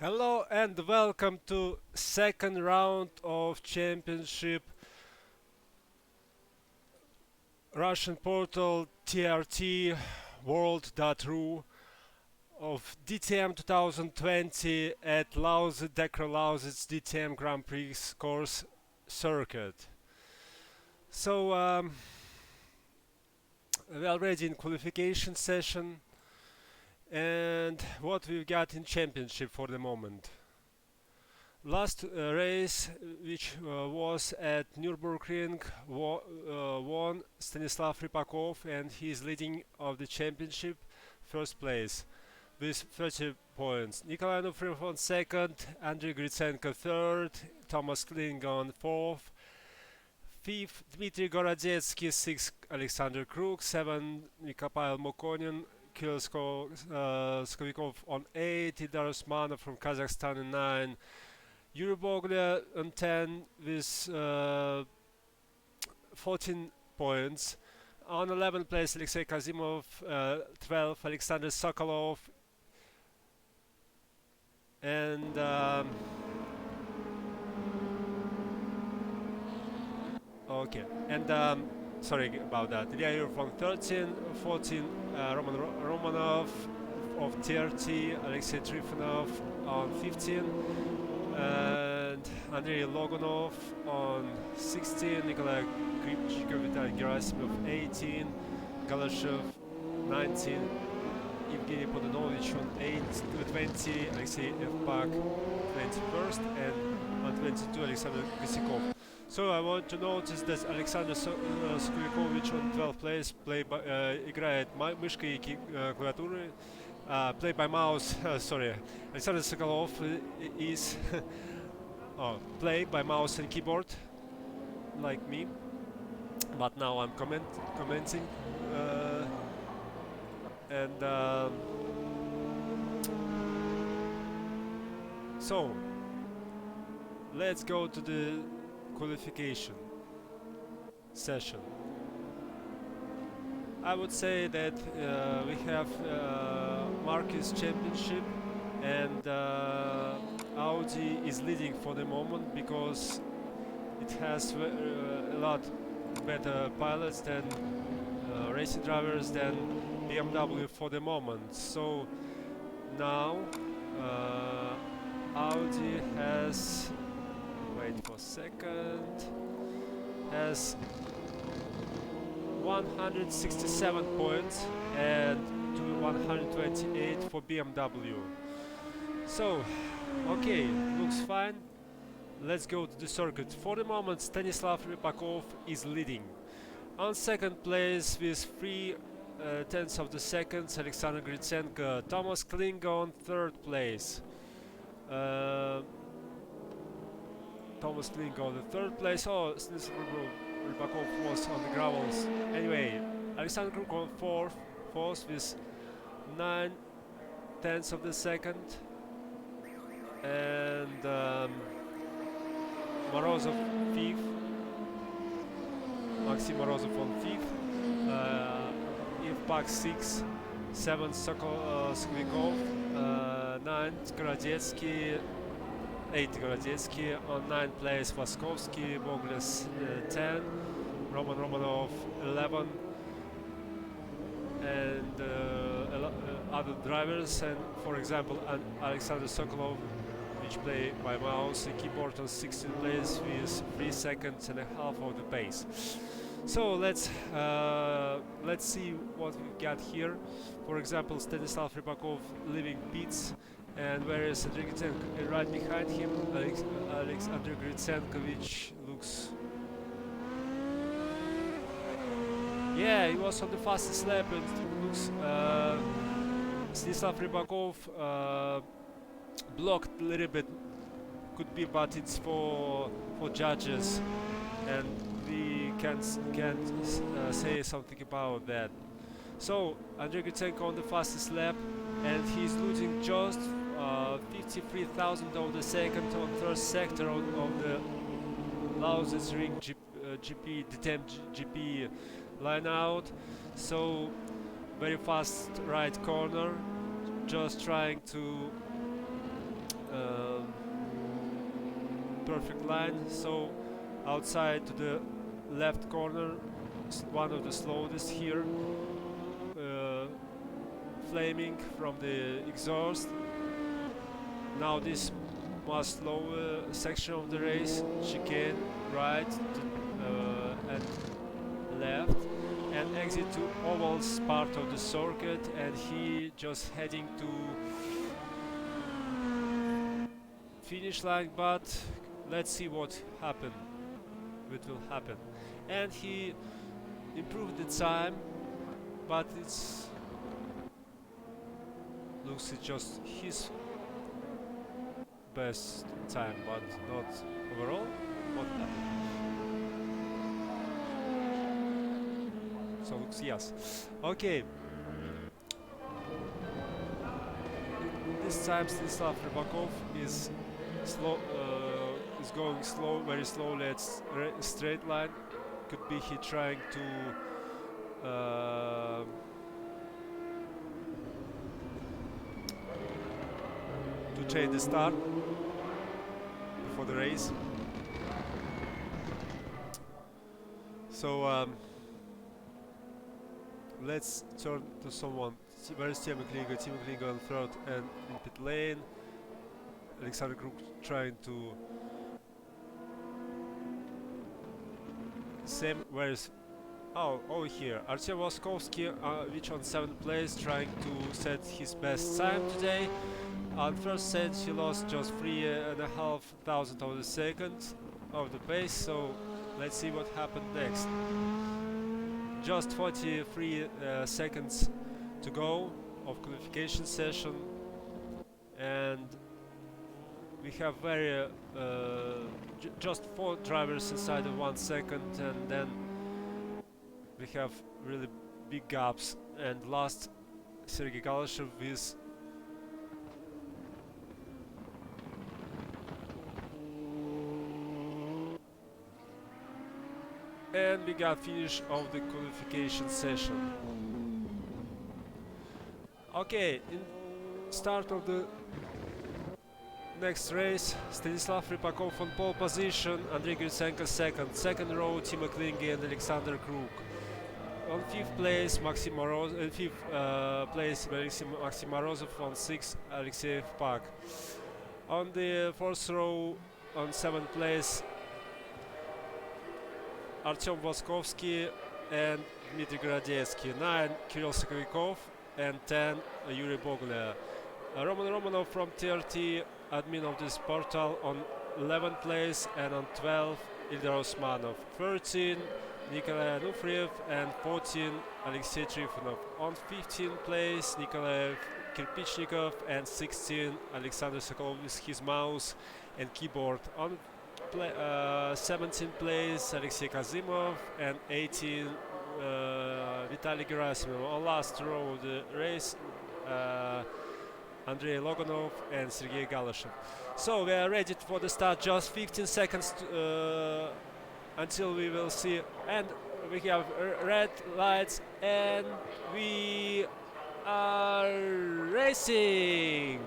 Hello and welcome to second round of championship Russian portal TRT-World.ru of DTM 2020 at DEKRA Lausitz DTM Grand Prix course circuit. So we're already in qualification session. And what we've got in championship for the moment. Last race, which was at Nürburgring, won Stanislav Rybakov, and he's leading of the championship, first place with 30 points. Nikolai Nufriv on second, Andrei Gritsenko third, Thomas Kling on fourth, fifth Dmitry Gorodetsky, sixth Alexander Kruk, seventh Mikhail Mokonin, Kirill Skovikov on 8, Ildar Usmanov from Kazakhstan on 9, Yuri Boglia on 10 with 14 points. On 11th place Alexei Kazimov, 12th Alexander Sokolov, and sorry about that. Ilya Yurov on 13, 14 Roman Romanov of TRT, Alexei Trifonov on 15, and Andrei Logunov on 16, Nikolai Kripchikov, Vitaly Gerasimov 18, Galashev 19, Evgeny Podonovich on 20, Alexei Evpak 21st, and on 22 Alexander Kosikov. So I want to notice that Alexander Skulikovich on 12th place, играет мышкой и клавиатурой, play by mouse, sorry, Alexander Sokolov is play by mouse and keyboard, like me, but now I'm commenting, and so let's go to the qualification session. I would say that we have Marquis Championship, and Audi is leading for the moment because it has a lot better pilots than racing drivers than BMW for the moment. So now Audi has, wait for a second, has 167 points and 128 for BMW. So, okay, looks fine. Let's go to the circuit. For the moment, Stanislav Rybakov is leading. On second place with 3/10 of the seconds, Alexander Gritsenko. Thomas Kling on third place. Thomas Kling on the third place. Oh, Stanislav Rybakov was on the gravels. Anyway, Alexander Kruk on fourth with 9/10 of the second, and Morozov fifth, Maxim Morozov on fifth, Evpak sixth, seventh Skovikov, ninth Gorodetsky, 8 Gorodetsky, on 9th place Vaskovsky, Bogles 10, Roman Romanov 11, and other drivers, and for example Alexander Sokolov, which play by mouse and keyboard, on 16th place with 3 seconds and a half of the pace. So let's see what we got here. For example, Stanislav Rybakov leaving pits And where is Andrei Gritsenko? Right behind him, Andrei Gritsenko, which looks... Yeah, he was on the fastest lap, and it looks... Stanislav Rybakov blocked a little bit, could be, but it's for judges, and we can't say something about that. So Andrei Gritsenko on the fastest lap, and he's losing just 53,000 of the second on first sector of the LAUSITZRING GP DTM GP line out. So very fast right corner, just trying to perfect line. So outside to the left corner, one of the slowest here, flaming from the exhaust. Now this most slow section of the race, chicane right and left, and exit to ovals part of the circuit, and he just heading to finish line, but let's see what will happen. And he improved the time, but it's looks it's just his best time, but not overall. What happened? So looks yes. Okay. This time Stanislav Rybakov is going slow, very slowly at straight line. Could be he trying to change the start before the race. So let's turn to someone. Where is Timo Klinga? Timo Klinga on third and in pit lane. Alexander Kruk trying to same. Where is over here? Artyom Voskovsky, which on 7th place, trying to set his best time today. On first set he lost just 3,500 of the second of the pace. So let's see what happened next. Just 43 seconds to go of qualification session, and we have very just 4 drivers inside of 1 second, and then we have really big gaps. And last, Sergei Galashev with and we got finish of the qualification session. Okay, in start of the next race, Stanislav Rybakov on pole position, Andrei Gritsenko second row, Timo Klinga and Alexander Kruk. On 5th place, Maxim Morozov, on 6th, Alexeyev Pak. On the 4th row, on 7th place, Artyom Voskovsky and Dmitry Gorodetsky. 9, Kirill Sokovikov, and 10, Yuri Bogolya. Roman Romanov from TRT, admin of this portal, on 11th place, and on 12th, Ildar Osmanov. 13, Nikolai Anufriev, and 14, Alexei Trifonov. On 15th place, Nikolai Kirpichnikov, and 16, Alexander Sokolov with his mouse and keyboard. On 17th place, Alexei Kazimov, and 18, Vitaly Gerasimov. On last row of the race, Andrei Loganov and Sergei Galashev. So we are ready for the start. Just 15 seconds until we will see, and we have red lights, and we are racing.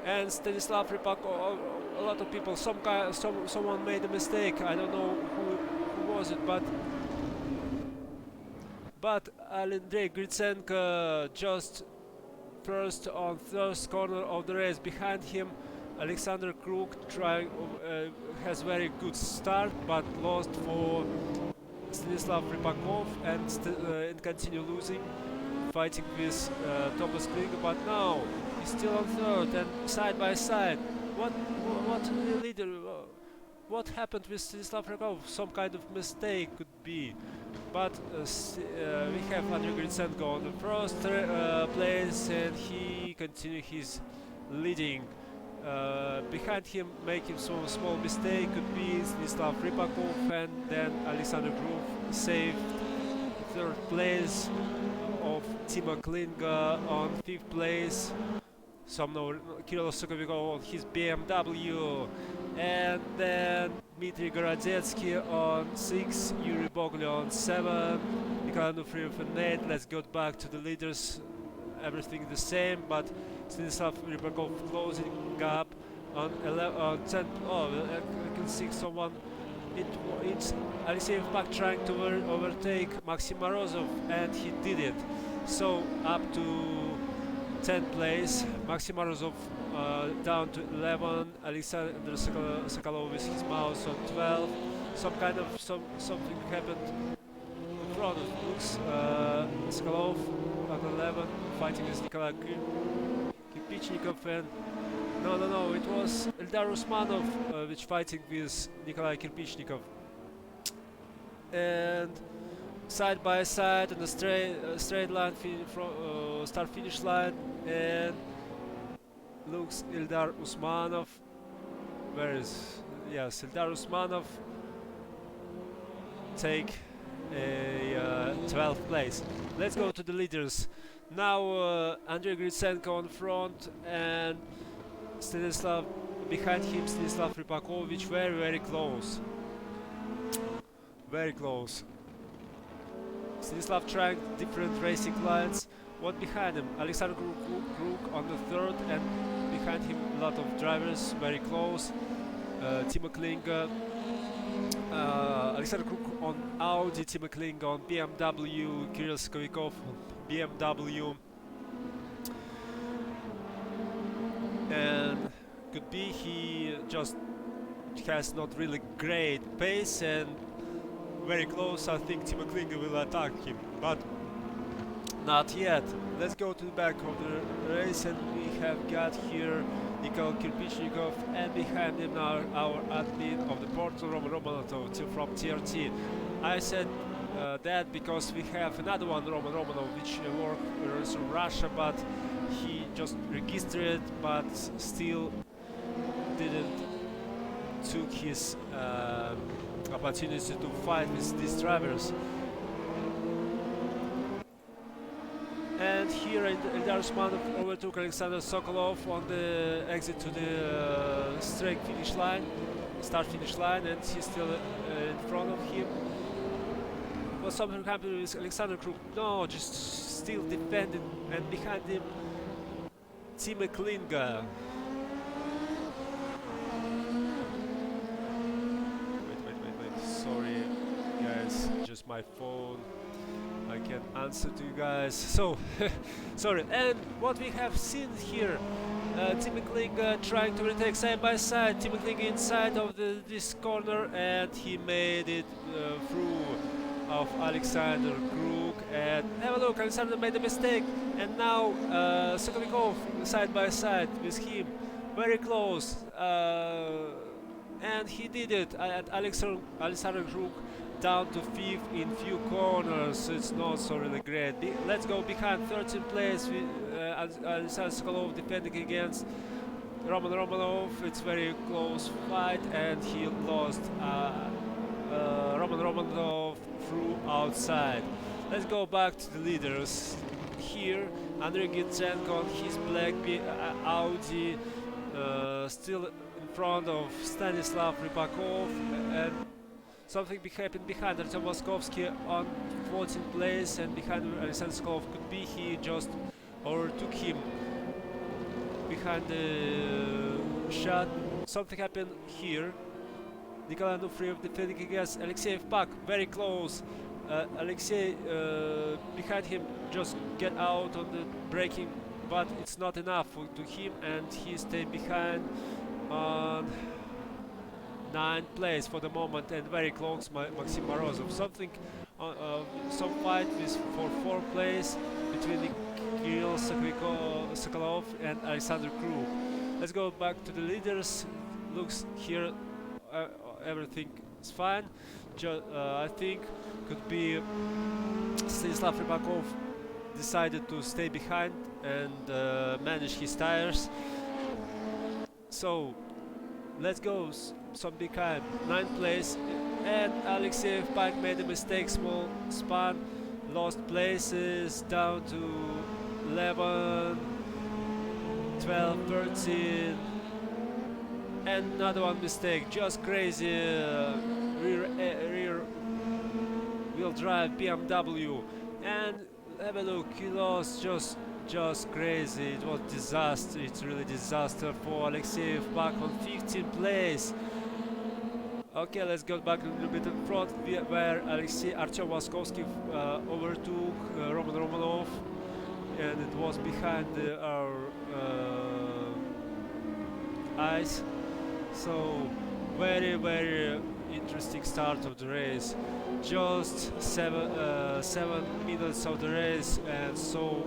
And Stanislav Rybakov, a lot of people, someone made a mistake. I don't know who was it, but Andrei Gritsenko just first on first corner of the race. Behind him, Alexander Kruk has very good start, but lost for Stanislav Rybakov and continue losing, fighting with Thomas Klinga. But now He's still on third and side by side. What the leader? What happened with Stanislav Rakov? Some kind of mistake could be. But we have Andrei Gritsenko on the first place, and he continues his leading. Behind him, making some small mistake could be Stanislav Rybakov, and then Alexander Gruf saved third place of Timo Klinga on fifth place. Some know Kirill Sokovikov on his BMW, and then Dmitry Gorodetsky on 6, Yuri Boglio on 7, Nikolai Nufriov on 8. Let's go back to the leaders. Everything the same, but Stanislav Rybakov closing up on 10. Oh, I can see someone. It's Alexeyev back trying to overtake Maxim Morozov, and he did it. So up to 10th place, Maxim Morozov down to 11, Alexander Sokolov with his mouse on 12. Something happened in front of Lux Sokolov on 11, fighting with Nikolai Kirpichnikov, and no, it was Eldar Usmanov which fighting with Nikolai Kirpichnikov. And side by side on the straight line start finish line, and looks Eldar Usmanov. Where is Eldar Usmanov take a 12th place. Let's go to the leaders. Now Andrei Gritsenko on front, and Stanislav behind him, Stanislav Rybakovich, very close. Very close. Stanislav trying different racing lines. One behind him, Alexander Kruk on the third, and behind him a lot of drivers, very close. Timo Klinga, Alexander Kruk on Audi, Timo Klinga on BMW, Kirill Skovikov on BMW. And could be he just has not really great pace, and very close. I think Timo Klinga will attack him, but not yet. Let's go to the back of the race, and we have got here Nikolai Kirpichnikov, and behind him now our admin of the portal, Roman Romanov from TRT. I said that because we have another one, Roman Romanov, which works from Russia, but he just registered, but still didn't took his opportunity to fight with these drivers. And here Eldar Usmanov overtook Alexander Sokolov on the exit to the straight finish line, start finish line, and he's still in front of him. Was something happened with Alexander Kruk? No, just still defending, and behind him Timo Klinga. Wait, sorry guys, just my phone. I can answer to you guys. So, sorry. And what we have seen here, Timo Klinga trying to retake side by side. Timo Klinga inside of this corner, and he made it through of Alexander Kruk. And have a look, Alexander made a mistake, and now Sokovikov side by side with him, very close, and he did it. And Alexander Kruk down to 5th in few corners. It's not so really great. Let's go behind 13th place with Alexander Sokolov defending against Roman Romanov. It's very close fight, and he lost. Roman Romanov through outside. Let's go back to the leaders. Here Andrei Gitsenko on his black Audi, still in front of Stanislav Rybakov, and something happened behind Artem Moskovsky on 14th place, and behind Alexander Sokolov. Could be he just overtook him behind the shot. Something happened here. Nikolai Nufriov defending against Alexeyev back, very close. Alexey behind him just get out on the braking, but it's not enough to him, and he stayed behind on 9th place for the moment, and very close Maxim Morozov. Some fight for 4th place between Kirill Sokolov and Alexander Krug. Let's go back to the leaders. Looks here, everything is fine. I think could be Stanislav Rybakov decided to stay behind and manage his tires. So let's go some behind 9th place, and Alexei Pike made a mistake, small span, lost places down to 11, 12, 13, and another one mistake, just crazy rear wheel drive BMW, and have a look, he lost just crazy. It was disaster. It's really disaster for Alexei back on 15th place. Okay, let's go back a little bit in front where Artyom Waskovsky overtook Roman Romanov, and it was behind our eyes. So very interesting start of the race. Just 7 minutes of the race and so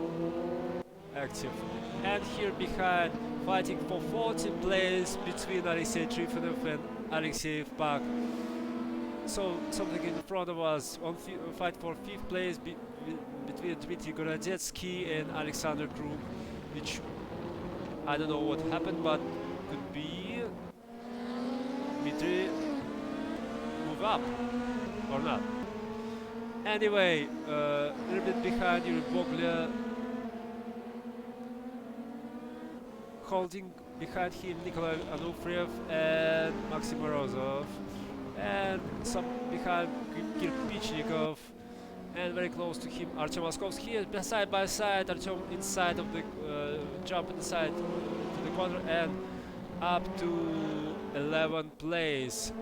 active. And here behind, fighting for 14th place between Alexei Trifonov and Alexei Pak. So something in front of us, on fight for 5th place between Dmitry Gorodetsky and Alexander Krug, which I don't know what happened, but could be Dmitry move up or not. Anyway, a little bit behind Yuri Boglia, holding behind him Nikolai Anufriev and Maxim Morozov, and some behind Kirpichnikov, and very close to him Artyom Moskovsky, side by side. Artyom inside of the jump inside to the corner and up to 11th place.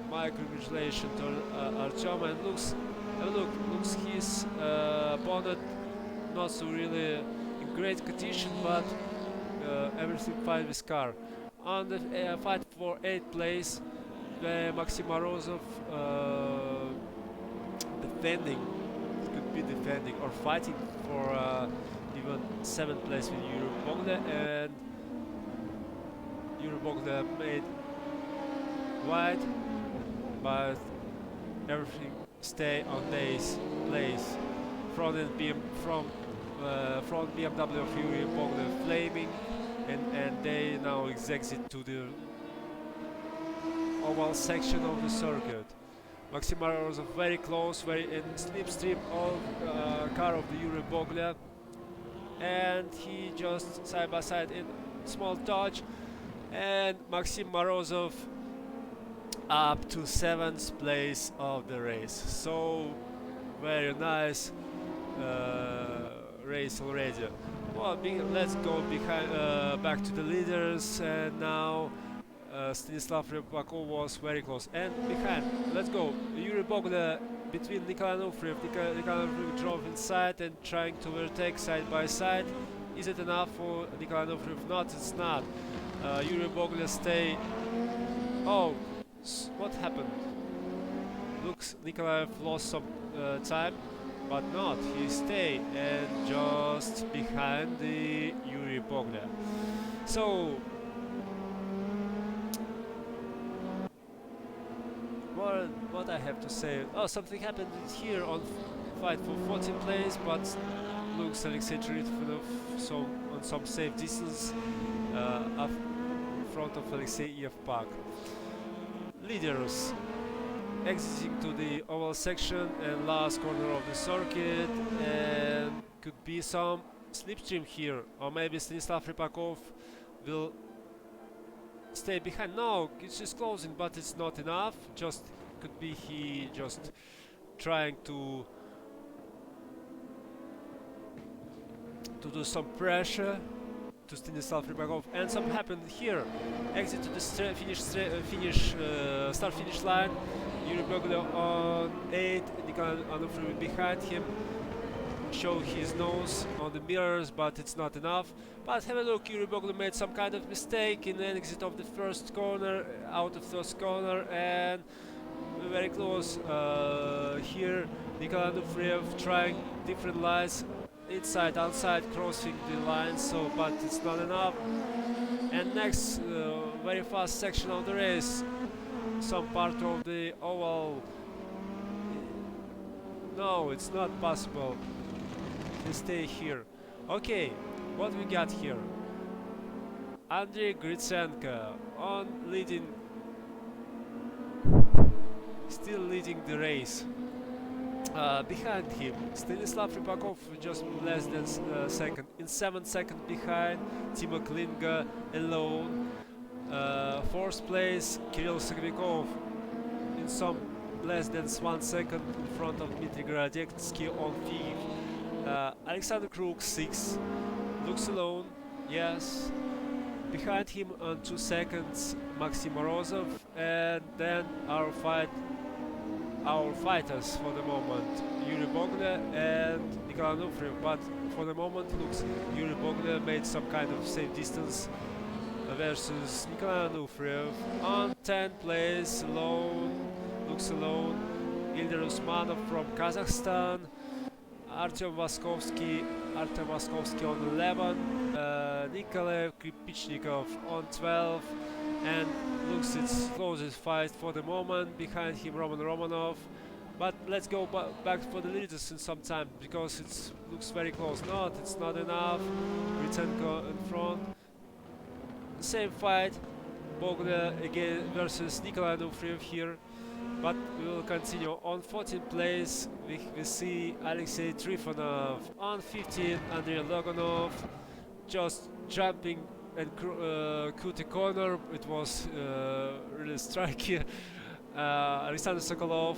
My congratulations to Artyom, and looks his opponent not so really in great condition, but everything fine with car. On the fight for 8th place, Maxim Morozov defending, could be defending or fighting for even 7th place with Yuri Bogda, and Yuri Bogda made wide, but everything stay on this place. Front BMW of Yuri Bogda flaming, and they now exit to the oval section of the circuit. Maxim Morozov very close, very in slipstream of car of the Yuri Boglia, and he just side by side in small touch, and Maxim Morozov up to 7th place of the race. So very nice race already. Well, let's go behind, back to the leaders, and now Stanislav Rybakov was very close. And behind, let's go. Yuri Bogda between Nikolai Anufriev. Nikolai Anufriev drove inside and trying to overtake side by side. Is it enough for Nikolai Anufriev? Not, it's not. Yuri Bogda stay. Oh, what happened? Looks Nikolai lost some time, but not. He stayed and just behind the Yuri Bogda. So what I have to say? Oh, something happened here on fight for 14th place, but looks Alexei Trifonov on some safe distance up in front of Alexei Yevpak. Leaders exiting to the oval section and last corner of the circuit, and could be some slipstream here, or maybe Stanislav Rybakov will stay behind. No, it's just closing, but it's not enough. Just could be he just trying to do some pressure to Stanislav Rybakov, and something happened here. Exit to the start-finish line. Yuri Bogda on 8, Nikolai Anufriev behind him. Show his nose on the mirrors, but it's not enough. But have a look, Yuri Bogda made some kind of mistake in the exit of the first corner, out of first corner, and very close here. Nikolai Anufriev trying different lines, inside, outside, crossing the line, so but it's not enough. And next, very fast section of the race, some part of the oval. No, it's not possible to stay here. Okay, what we got here? Andrei Gritsenko on leading, still leading the race. Behind him, Stanislav Rybakov just less than second. In 7 seconds behind, Timo Klinga alone. Fourth place, Kirill Sagovikov in some less than 1 second in front of Dmitry Gradetsky on 5th. Alexander Kruk 6th. Looks alone, yes. Behind him on 2 seconds, Maxim Morozov, and then our fighters for the moment, Yuri Bogle and Nikolai Nufriev, but for the moment looks Yuri Bogle made some kind of safe distance versus Nikolai Nufriev. On 10th place, alone, looks alone, Ilder Usmanov from Kazakhstan, Artyom Vaskovsky on 11, Nikolai Kripichnikov on 12, and looks its closest fight for the moment. Behind him Roman Romanov, but let's go back for the leaders in some time because it looks very close. It's not enough. Gritsenko in front. Same fight, Bogle again versus Nikolai Nufriev here, but we will continue. On 14th place we see Alexei Trifonov. On 15th, Andrei Loganov just jumping and cut a corner. It was really striking. Alexander Sokolov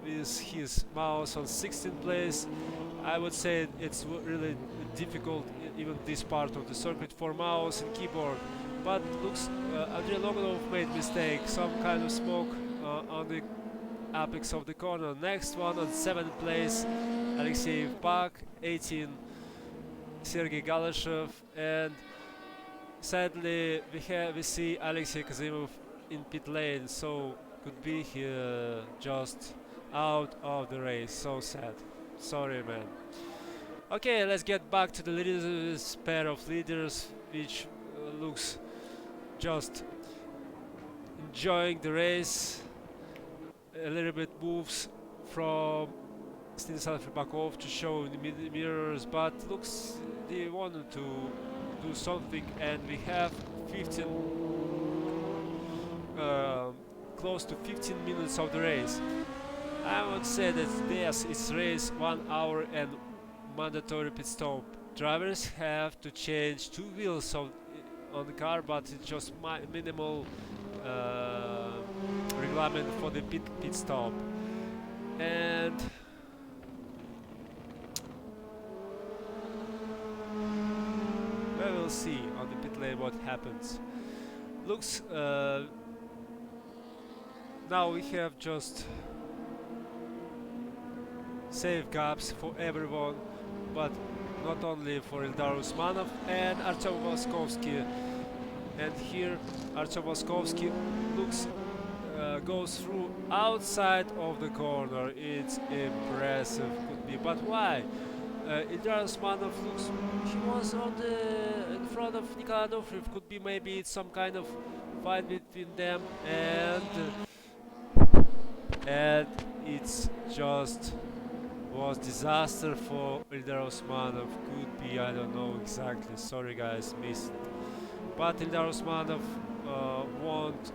is his mouse on 16th place. I would say it's really difficult, even this part of the circuit, for mouse and keyboard. But looks Andrei Loganov made mistake, some kind of smoke on the apex of the corner. Next one on 7th place, Alexei Pak, 18, Sergei Galashev, and sadly we see Alexei Kazimov in pit lane, so could be here just out of the race. So sad, sorry man. Okay, let's get back to the leaders, pair of leaders, which looks just enjoying the race. A little bit moves from Stanislav Rybakov to show in the mirrors, but looks they wanted to do something, and we have 15 close to 15 minutes of the race. I would say that yes, it's race 1 hour and mandatory pit stop. Drivers have to change 2 wheels on the car, but it's just minimal requirement for the pit stop. And we will see on the pit lane what happens. Looks now we have just safe gaps for everyone, but not only for Ildar Usmanov and Artyom Vaskovsky. And here Artyom Vaskovsky looks goes through outside of the corner. It's impressive, could be, but why? Ildar Usmanov looks, he was on the in front of Nikolai Nufriev. Could be maybe it's some kind of fight between them, and it's just was disaster for Ildar Usmanov. Could be, I don't know exactly. Sorry guys, missed. But Ildar Usmanov won't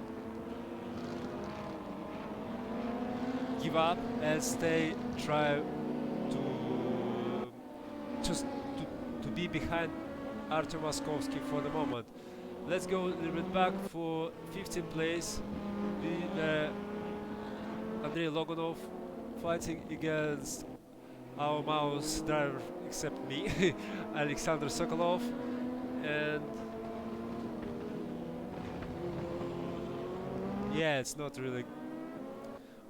give up and try to just to be behind Artyom Vaskovsky for the moment. Let's go a little bit back for 15th place. Andrei Loganov fighting against our mouse driver, except me, Alexander Sokolov, and yeah, it's not really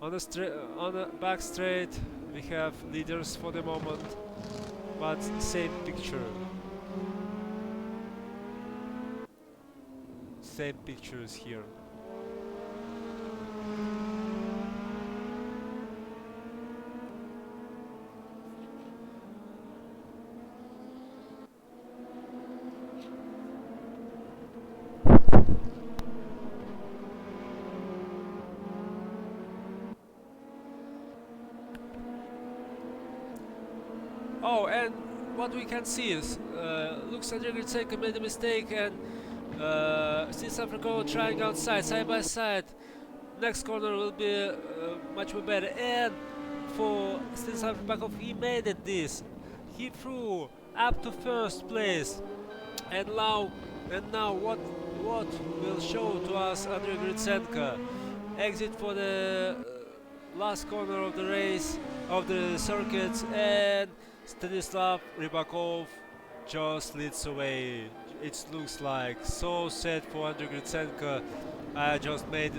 on the back straight. We have leaders for the moment, but same picture. Same pictures here. Oh, and what we can see is looks like Gritsenko made a mistake, and Stanislav Franconchamps trying outside, side by side. Next corner will be much more better. And for Stanislav Franconchamps, he made it this. He threw up to first place. And now what will show to us Andrei Gritsenko? Exit for the last corner of the race, of the circuit, and Stanislav Rybakov just leads away. It looks like so sad for Andrei Gritsenko. I just made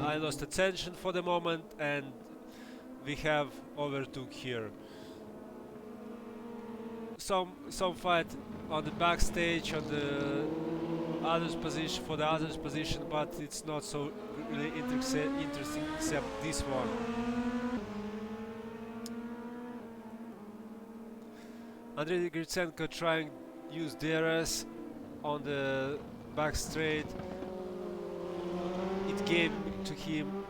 I lost attention for the moment, and we have overtook here. Some fight on the backstage on the others position for the others position, but it's not so really interesting except this one. Andrei Gritsenko trying to use DRS on the back straight. It gave to him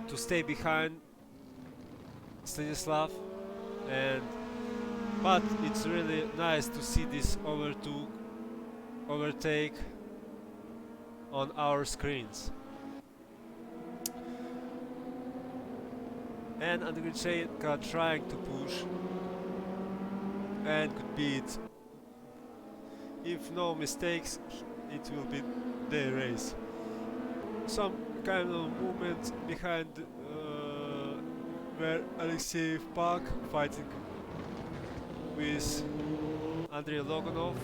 to stay behind Stanislav, but it's really nice to see this overtake on our screens. And Andrei Gritsenko trying to push and could beat. If no mistakes, it will be the race. Some kind of movement behind where Alexei Pak fighting with Andrei Loganov.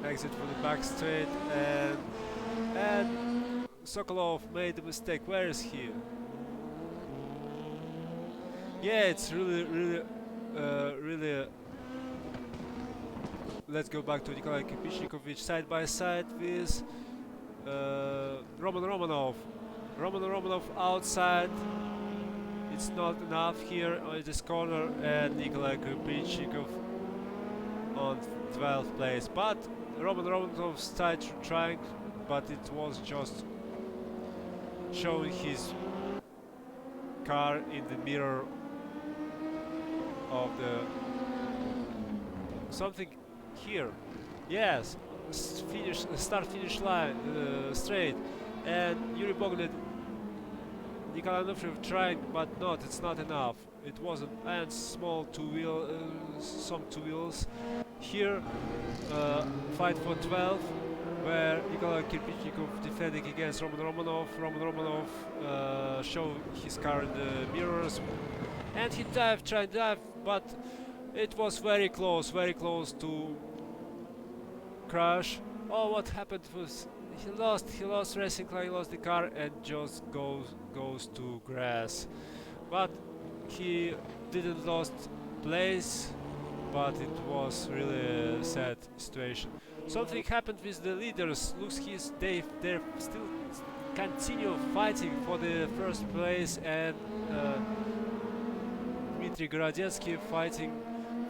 Exit for the back straight, and Sokolov made a mistake. Where is he? Yeah, it's really let's go back to Nikolai Kripichnikovic side by side with Roman Romanov. Roman Romanov outside. It's not enough here on this corner, and Nikolai Kripichnikovic on 12th place. But Roman Romanov started trying, but it was just showing his car in the mirror of the something here. Yes, start finish line straight, and Yuri Bognet, Nikolai Anufriев trying, but it's not enough. It wasn't, and some two wheels here. Fight for 12, where Nikolai Kirpichnikov defending against Roman Romanov. Roman Romanov showed his car in the mirrors, and he tried to dive, but it was very close to crash. Oh, what happened was he lost racing car, he lost the car, and just goes to grass. But he didn't lost place, but it was really a sad situation. Something happened with the leaders. Looks they're still continue fighting for the first place, and Dmitry Gorodetsky fighting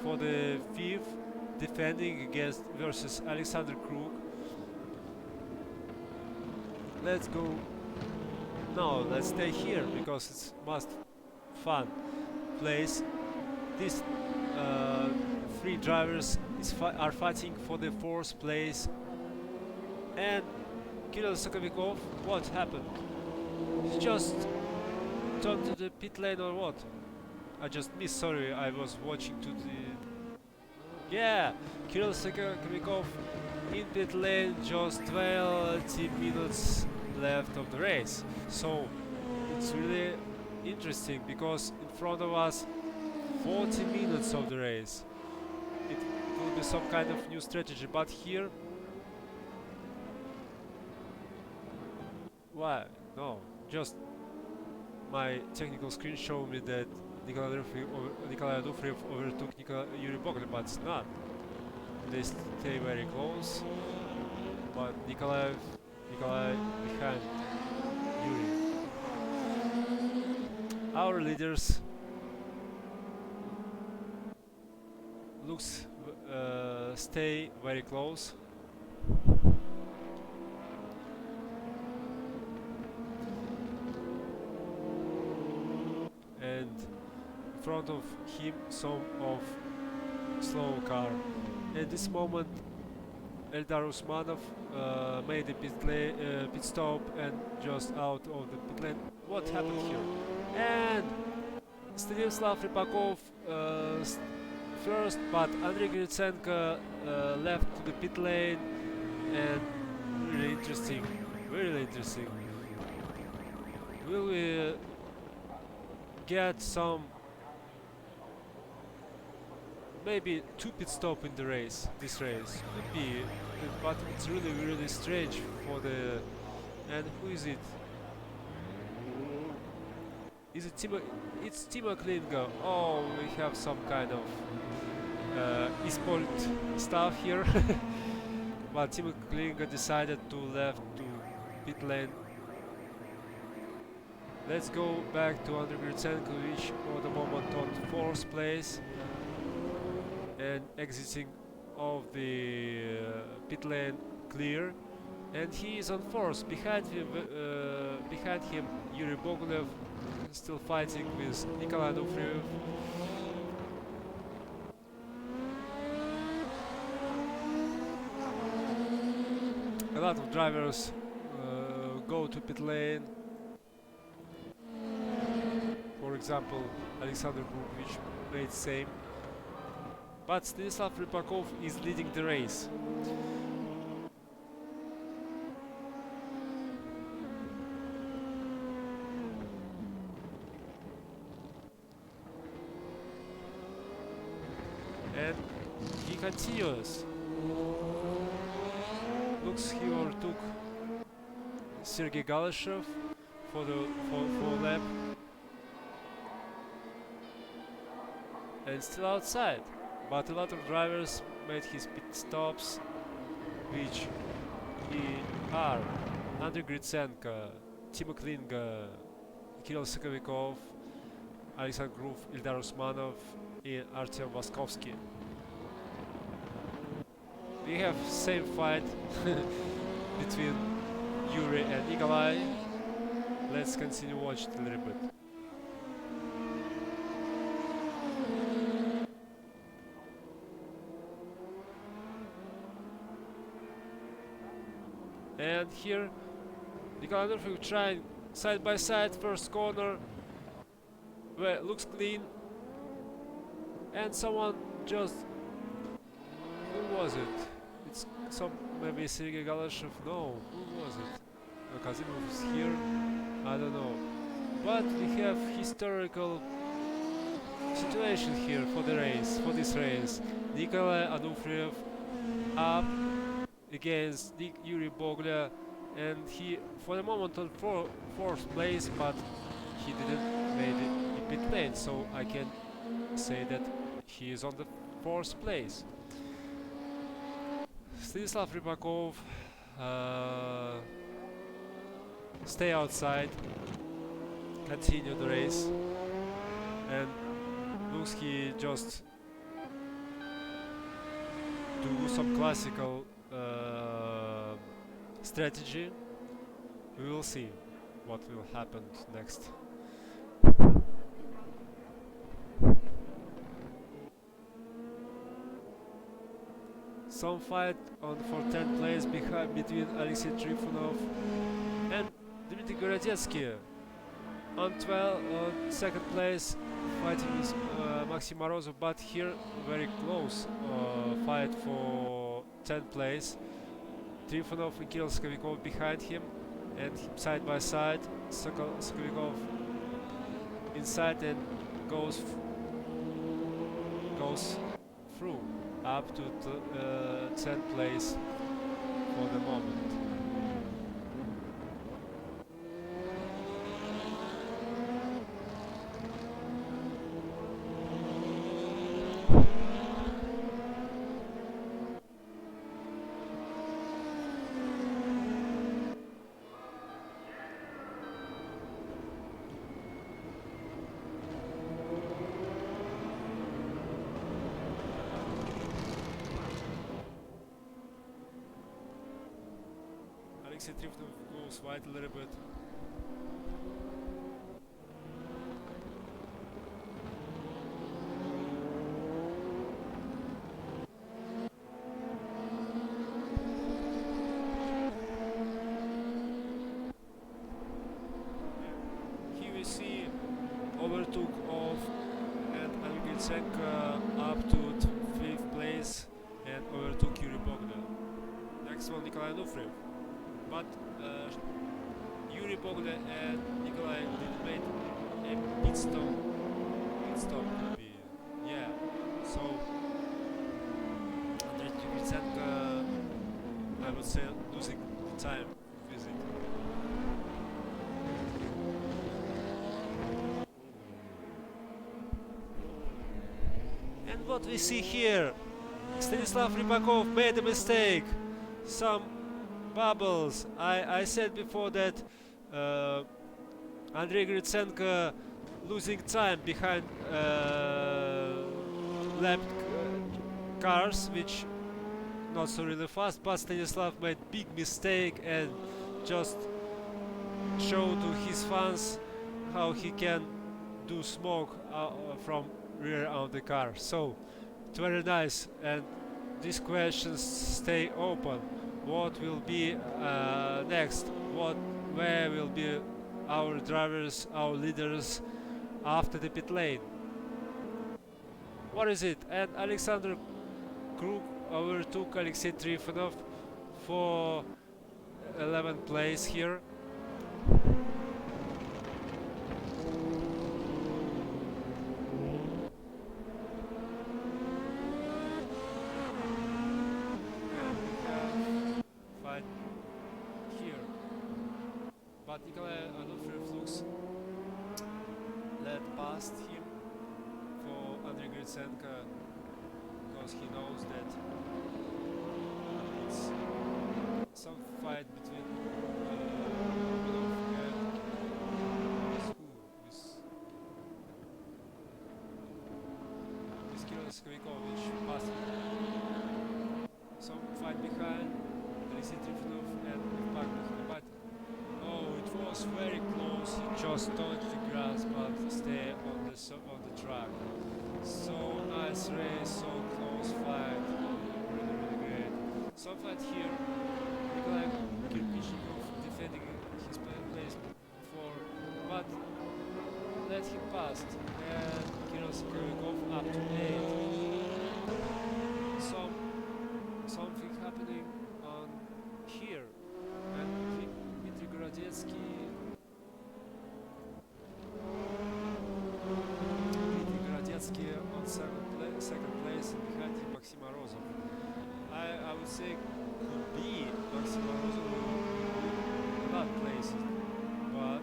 for the 5th, defending versus Alexander Krug. Let's go. No, let's stay here because it's most fun place. These 3 drivers are fighting for the 4th place. And Kirill Sokovikov, what happened? He just turned to the pit lane or what? I just missed, sorry, I was watching to the... Yeah, Kirill Sokovikov in pit lane, just 20 minutes left of the race. So it's really interesting because in front of us 40 minutes of the race. It will be some kind of new strategy, but here... Why? No, just my technical screen showed me that Nikolai Anufriев overtook Yuri Bogdan, but it's not. They stay very close, but Nikolai behind Yuri. Our leaders looks stay very close. And front of him some of slow car. At this moment, Eldar Usmanov made a pit stop and just out of the pit lane. What happened here? And Stanislav Rybakov first, but Andrei Gritsenko left to the pit lane, and really interesting, really interesting. Will we get some, maybe 2 pit stop in the race, this race? Could be, but it's really, really strange for the... And who is it? Is it Timo? It's Timo Klinga. Oh, we have some kind of eSport stuff here. But Timo Klinga decided to left to pit lane. Let's go back to Andrei Gritsenko, which for the moment on 4th place and exiting of the pit lane clear, and he is on 4th. Behind him, Yuri Bogulev still fighting with Nikolai Dufriev. A lot of drivers go to pit lane. For example, Alexander Bukovic made same. But Stanislav Rybakov is leading the race. And he continues. Looks he overtook Sergei Galashov for the full lap. And still outside. But a lot of drivers made his pit stops, which are Andrei Gritsenko, Timo Klinga, Kirill Sokovikov, Alexander Gruf, Eldar Usmanov, and Artyom Vaskovsky. We have same fight between Yuri and Nikolai. Let's continue watching a little bit. And here, Nikolai Dufriev trying side by side, first corner, where looks clean, and someone just, who was it? It's some, maybe Sergei Galashov. No, who was it? Kazimov is here, I don't know. But we have historical situation here for the race, for this race. Nikolai Anufriev up against Yuri Boglia, and he for the moment on 4th place, but he didn't make the pit lane, so I can say that he is on the 4th place. Stanislav Rybakov stay outside, continue the race, and looks he just do some classical strategy. We will see what will happen next. Some fight on for 10th place between Alexei Trifonov and Dmitry Gorodetsky. On 2nd place, fighting with Maxim Morozov, but here very close fight for 10th place. Trifonov and Kirill Sokovikov behind him, and side by side, Sokovikov inside and goes through up to 10th place for the moment. Alexei Trifonov goes wide a little bit. Gritsenko up to 5th place and overtook Yuri Bogdan. Next one, Nikolai Onufriev. But Yuri Bogdan and Nikolai did make a pit stop. Pit stop could be, yeah. So Andrei Gritsenko, I would say, losing time with it. And what we see here, Stanislav Rybakov made a mistake. Some bubbles. I said before that Andrei Gritsenko losing time behind lap cars, which not so really fast, but Stanislav made big mistake and just show to his fans how he can do smoke from rear of the car. So it's very nice, and these questions stay open. What will be next? Where will be our drivers, our leaders after the pit lane? What is it? And Alexander Krug overtook Alexei Trifonov for 11th place here. But Nikolai Onufriev looks led past him for Andrei Gritsenko because he knows that it's some fight between Kurbanov and with Kirill Skovikovich passed him. Some fight behind Alexei Trifonov and Kurbanov, but it was very close. He just touched the grass but stay on the track. So nice race, so close fight, really great. Some fight here, Nikolai Kirpishnikov defending his place before, but let him pass, and Kirill Skovikov up to 8. Something happening on here, and Gradetsky on second place, and behind him Maxim Morozov. I would say could be Maxim Morozov will not place it, but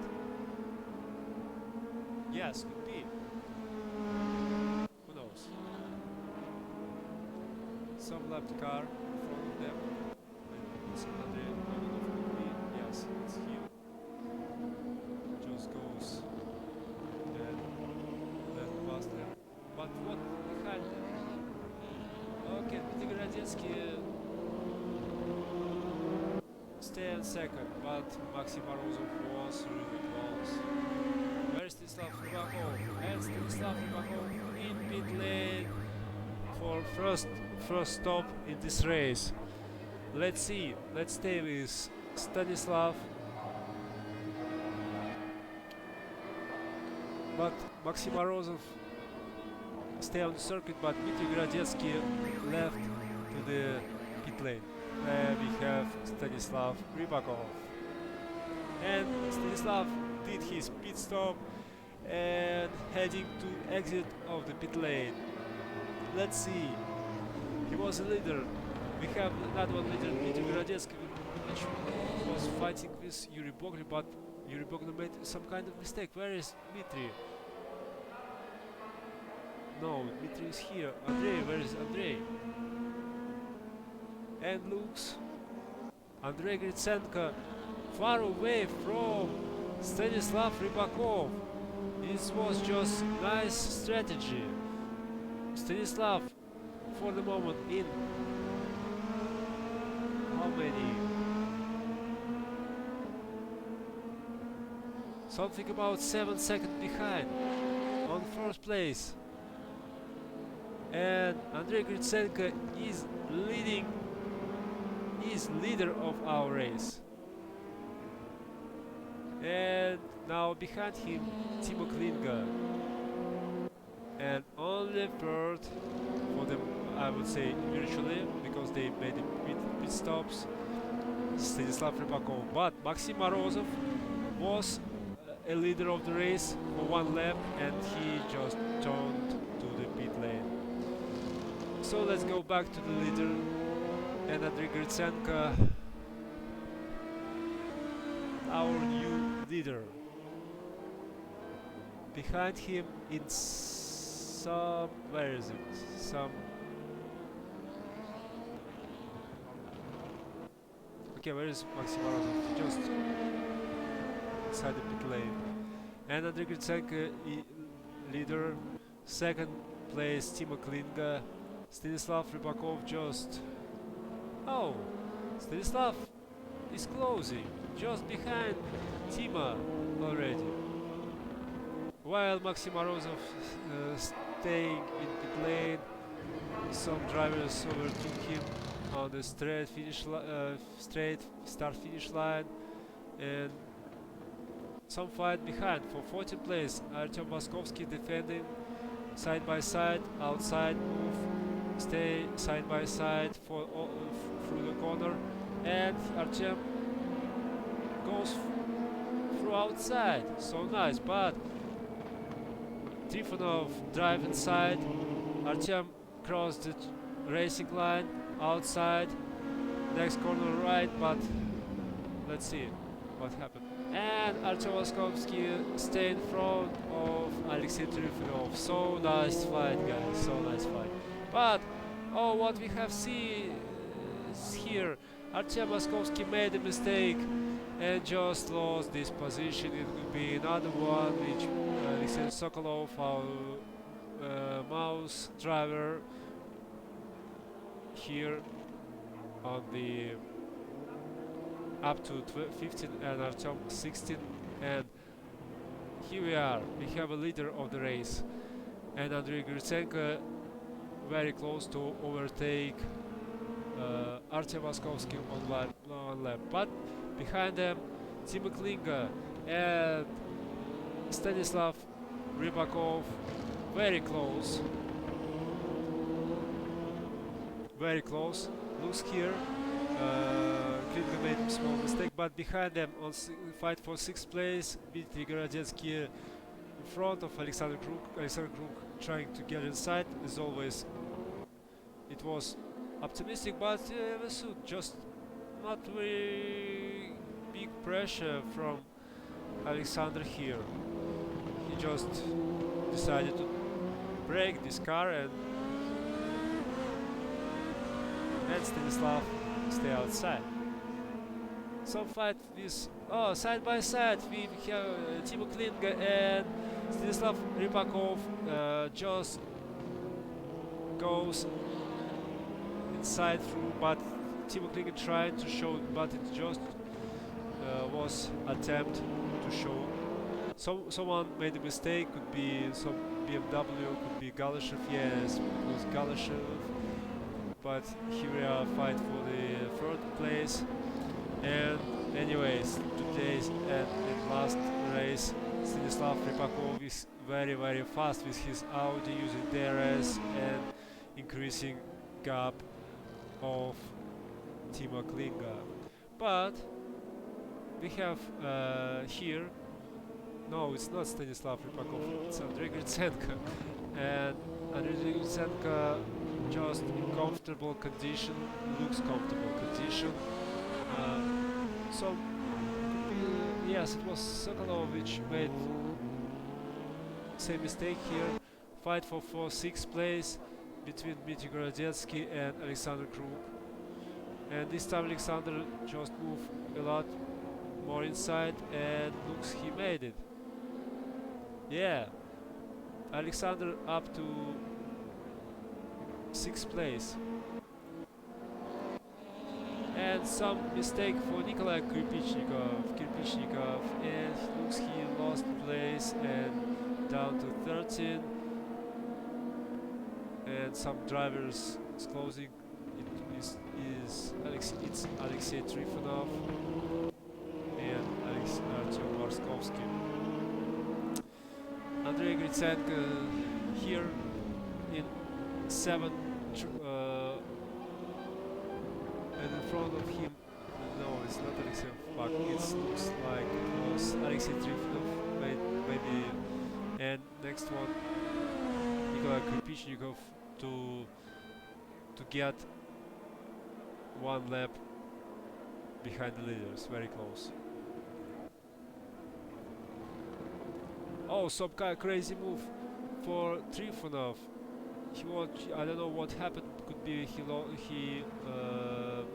yes, could be. Who knows? Some left car in front of them. It's Andrei Romanov could be. Yes, it's him. Just goes and left past them. But what behind them? Okay, Gradetsky stay in second, but Maxim Morozov was really close. Where's Stanislav Rybakov? And Stanislav Rybakov in pit lane for first stop in this race. Let's see. Let's stay with Stanislav. But Maxim Morozov stay on the circuit, but Dmitry Gradetsky left to the pit lane. There we have Stanislav Rybakov. And Stanislav did his pit stop and heading to exit of the pit lane. Let's see. He was a leader. We have another one leader, Dmitry Gradetsky, which was fighting with Yuri Bogdan, but Yuri Bogdan made some kind of mistake. Where is Dmitry? No, Dmitry is here. Andrei, where is Andrei? And looks Andrei Gritsenko far away from Stanislav Rybakov. This was just nice strategy. Stanislav for the moment in how many? Something about 7 seconds behind on first place. And Andrei Gritsenko is leading, is leader of our race. And now behind him Timo Klinga. And on only third for them, I would say virtually, because they made the pit stops, Stanislav Rybakov. But Maxim Morozov was a leader of the race for one lap, and he just turned to the pit lane. So let's go back to the leader, and Andrei Gritsenko, our new leader. Behind him in some, where is it? Okay, where is Maxim Morozov? Just inside the pit lane. And Andrei Gritsenko leader, second place Timo Klinga, Stanislav Rybakov just... Oh, Stanislav is closing, just behind Timo already. While Maxim Morozov staying in pit lane, some drivers overtook him on the straight start-finish line, and some fight behind. For 14th place, Artyom Moskovsky defending side by side, outside move, stay side by side for through the corner, and Artyom goes through outside. So nice, but Trifonov drive inside. Artyom crossed the racing line outside, next corner right, but let's see what happened. And Artyom Moskovsky stay in front of Alexei Trifonov. So nice fight, guys, so nice fight. But oh, what we have seen here, Artyom Moskovsky made a mistake and just lost this position. It will be another one which Alexei Sokolov, our mouse driver, here on the up to 15 and Artyom 16, and here we are, we have a leader of the race, and Andrei Gritsenko very close to overtake Artyom Moskovsky on one lap, but behind them Timo Klinga and Stanislav Rybakov, very close, looks here. Klinga made a small mistake, but behind them on fight for 6th place, Dmitry Gorodetsky in front of Alexander Kruk. Alexander Kruk trying to get inside, as always. It was optimistic, but just not very big pressure from Alexander here. He just decided to break this car, and Stanislav stay outside. Some fight with side by side we have Timo Klinga and Stanislav Rybakov just goes inside through, but Timo Klinga tried to show, but it just was attempt to show. Someone made a mistake, could be some BMW, could be Galashev, yes, it was Galashev. But here we are, fight for the 3rd place. And anyways, today's and last race, Stanislav Rybakov is very fast with his Audi, using DRS and increasing gap of Timo Klinga. But we have here, no, it's not Stanislav Rybakov, it's Andrei Gritsenko, and Andrei Gritsenko just in comfortable condition, looks comfortable condition. So yes, it was Sokolov which made same mistake here. Fight for 6th place between Dmitry Gorodetsky and Alexander Kruk, and this time Alexander just moved a lot more inside, and looks he made it. Yeah, Alexander up to 6th place. And some mistake for Nikolai Kirpichnikov, and he looks he lost place and down to 13. And some drivers is closing. It's Alexei Trifonov and Artyom Moskovsky. Andrei Gritsenko here in 7 and in front of him, no, it's not Alexei, fuck, it looks like it was Alexei Trifonov, maybe, and next one, Nikolai Kirpichnikov to get 1 lap behind the leaders, very close. Oh, some kind of crazy move for Trifonov. I don't know what happened. Could be he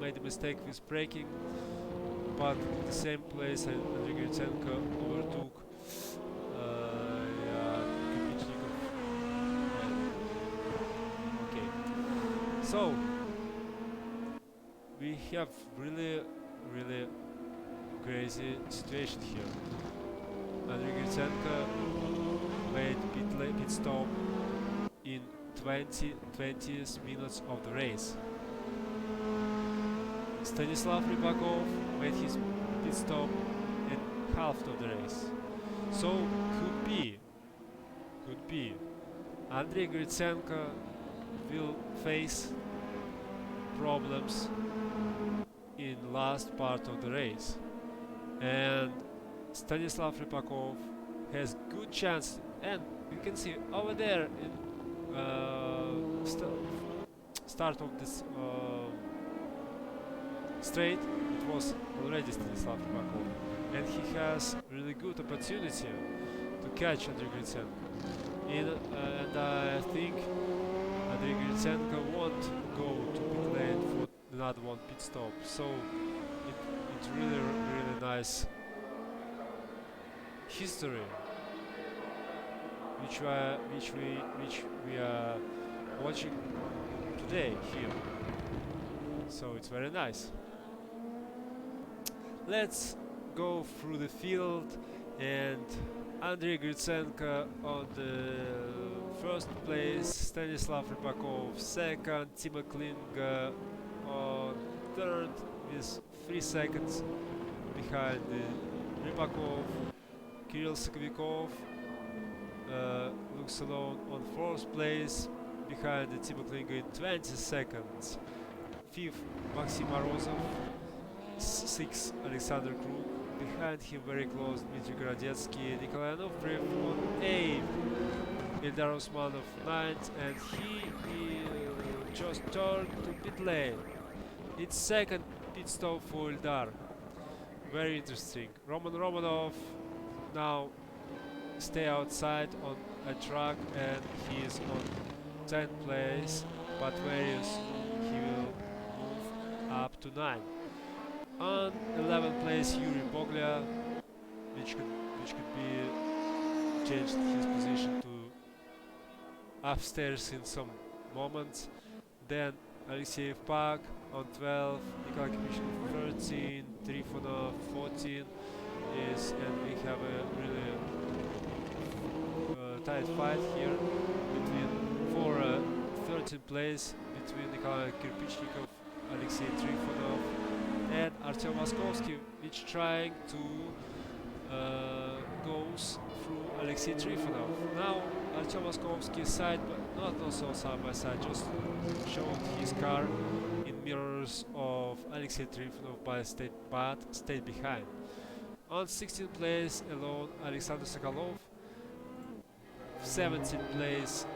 made a mistake with braking, but the same place Andrei Gritsenko overtook Kirpichnikov. Okay, so we have really crazy situation here. Andrei Gritsenko made pit stop in 20th minutes of the race. Stanislav Rybakov made his pit stop in half of the race. So could be Andrei Gritsenko will face problems in last part of the race, and Stanislav Rybakov has good chance, and you can see over there in start of this straight, it was already Stanislav Rybakov, and he has really good opportunity to catch Andrei Gritsenko. And I think Andrei Gritsenko won't go to pit lane for another one pit stop, so it's really nice history which we are watching today here. So it's very nice. Let's go through the field, and Andrei Gritsenko on the first place, Stanislav Rybakov second, Timo Klinga on third with 3 seconds behind Rybakov. Kirill Sokovikov looks alone on 4th place behind Timo Klinga in 20 seconds. 5th Maxim Morozov, 6th Alexander Krug, behind him very close Dmitry Gorodetsky, Nikolai Novrev on 8th, Ildar Usmanov 9th, and he just turned to pit lane. It's second pit stop for Ildar. Very interesting. Roman Romanov now stay outside on a track, and he is on 10th place, but very soon he will move up to 9. On 11th place Yuri Boglia, which could be changed his position to upstairs in some moments. Then Alexeyev Pak on 12, Nikolai Kirpichnikov 13, Trifonov 14 is, and we have a really tight fight here for 13th place between Nikolai Kirpichnikov, Alexei Trifonov and Artyom Moskovsky, which trying to goes through Alexei Trifonov. Now Artyom Moskovsky side, but not also side by side, just showed his car in mirrors of Alexei Trifonov but stayed behind. On 16th place alone Alexander Sokolov, 17th place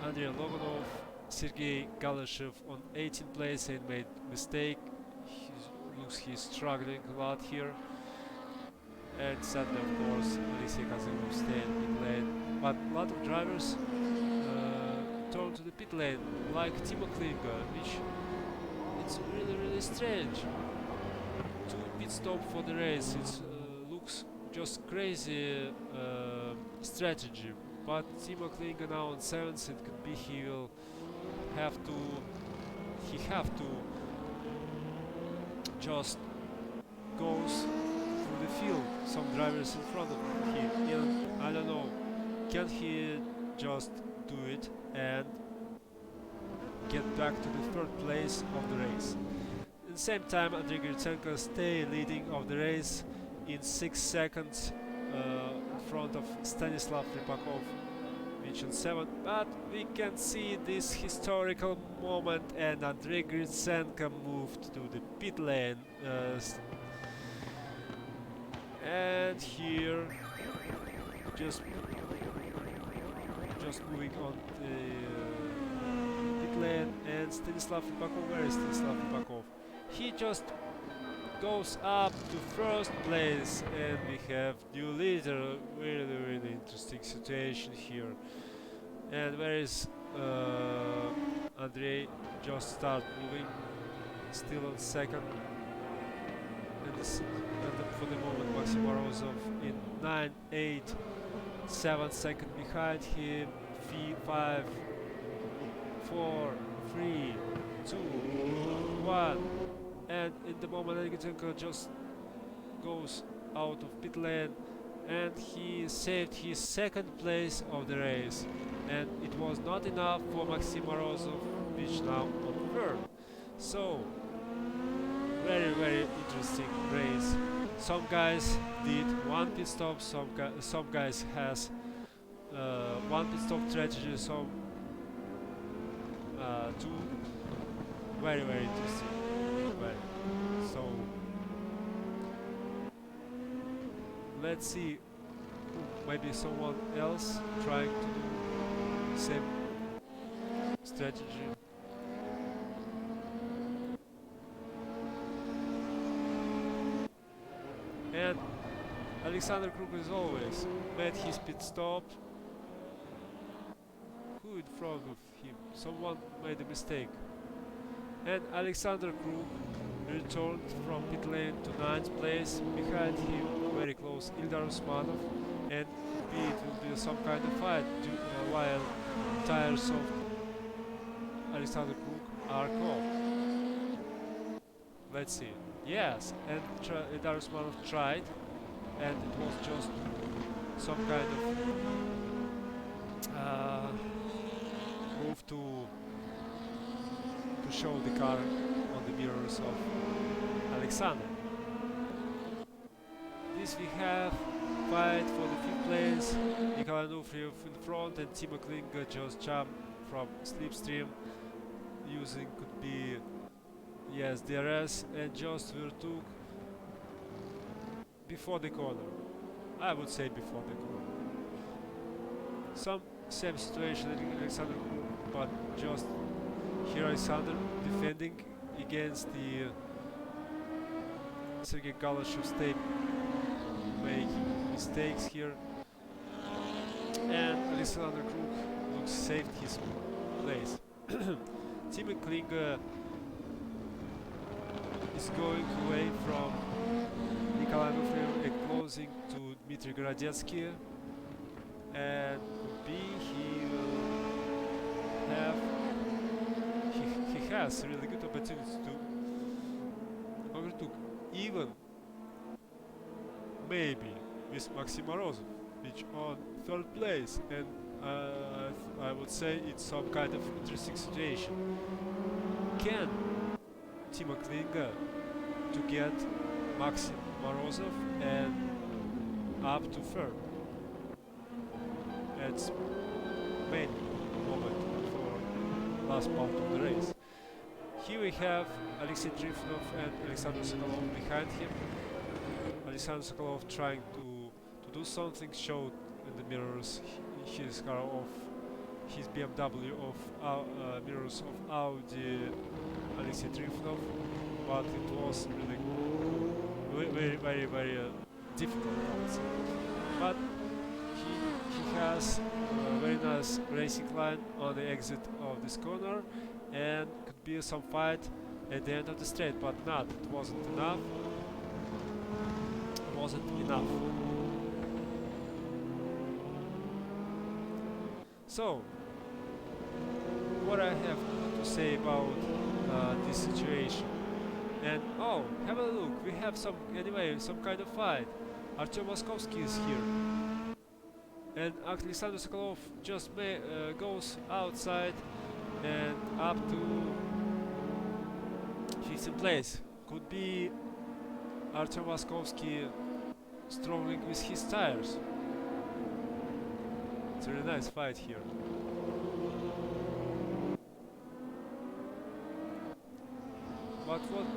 Andrei Loganov, Sergei Galashev on 18th place and made mistake. He's struggling a lot here, and sadly of course Alexei Kazimov stayed in pit lane, but a lot of drivers turn to the pit lane like Timo Klinga, which it's really strange. 2 pit stop for the race. It looks just crazy strategy, but Timo Klinga now on 7th, it could be he will have to just goes through the field, some drivers in front of him, and I don't know, can he just do it and get back to the 3rd place of the race? At the same time, Andrei Gritsenko stay leading of the race in 6 seconds in front of Stanislav Rybakov, which on 7th, but we can see this historical moment, and Andrei Gritsenko moved to the pit lane, and here just moving on the pit lane, and Stanislav Rybakov. Where is Stanislav Rybakov? He just goes up to first place, and we have new leader. Really interesting situation here. And where is Andrei? Just start moving, still on second, and for the moment Maxim Morozov in 9-8, 7 seconds behind him. 5, 4, 3, 2, 1. And in the moment Gritsenko just goes out of pit lane, and he saved his second place of the race, and it was not enough for Maxim Morozov, which now on third. So very interesting race. Some guys did one pit stop, some guys has one pit stop strategy, some two. Very interesting. So let's see, maybe someone else trying to do the same strategy. And Alexander Krug, as always, made his pit stop. Who in front of him? Someone made a mistake. And Alexander Krug returned from pit lane to 9th place. Behind him, very close, Ildar Usmanov, and it will be some kind of fight while tires of Alexander Krug are cold. Let's see. Yes, and Ildar Usmanov tried, and it was just some kind of move to show the car on the mirrors of Alexander. This we have fight for the 5th place. Nikolai Nufriev in front, and Timo Klinga just jumped from slipstream using, could be, yes, DRS, and just Virtug before the corner. I would say before the corner. Same situation in Alexander, but just here Alexander defending against the Sergei Galashev's tape, making mistakes here, and Alexander Krug looks saved his place. Timo Klinga is going away from Nikolai Nufriev and closing to Dmitry Gorodetsky, and he will have he has really good opportunities to overtook, even maybe with Maxim Morozov, which on 3rd place, and I would say it's some kind of interesting situation. Can Timo Klinga to get Maxim Morozov and up to 3rd? That's main moment for last part of the race. Here we have Alexei Trifonov and Alexander Sokolov behind him. Alexander Sokolov trying to do something, showed in the mirrors his car of his BMW of mirrors of Audi Alexei Trifonov, but it was really very difficult, I would say. But he has a very nice racing line on the exit of this corner, and could be some fight at the end of the straight, but not. It wasn't enough. So, what I have to say about this situation. And oh, have a look. We have some kind of fight. Artyom Moskovsky is here, and Alexander Sokolov just goes outside and up to 15th place. Could be Artyom Moskovsky struggling with his tires. It's a really nice fight here. But what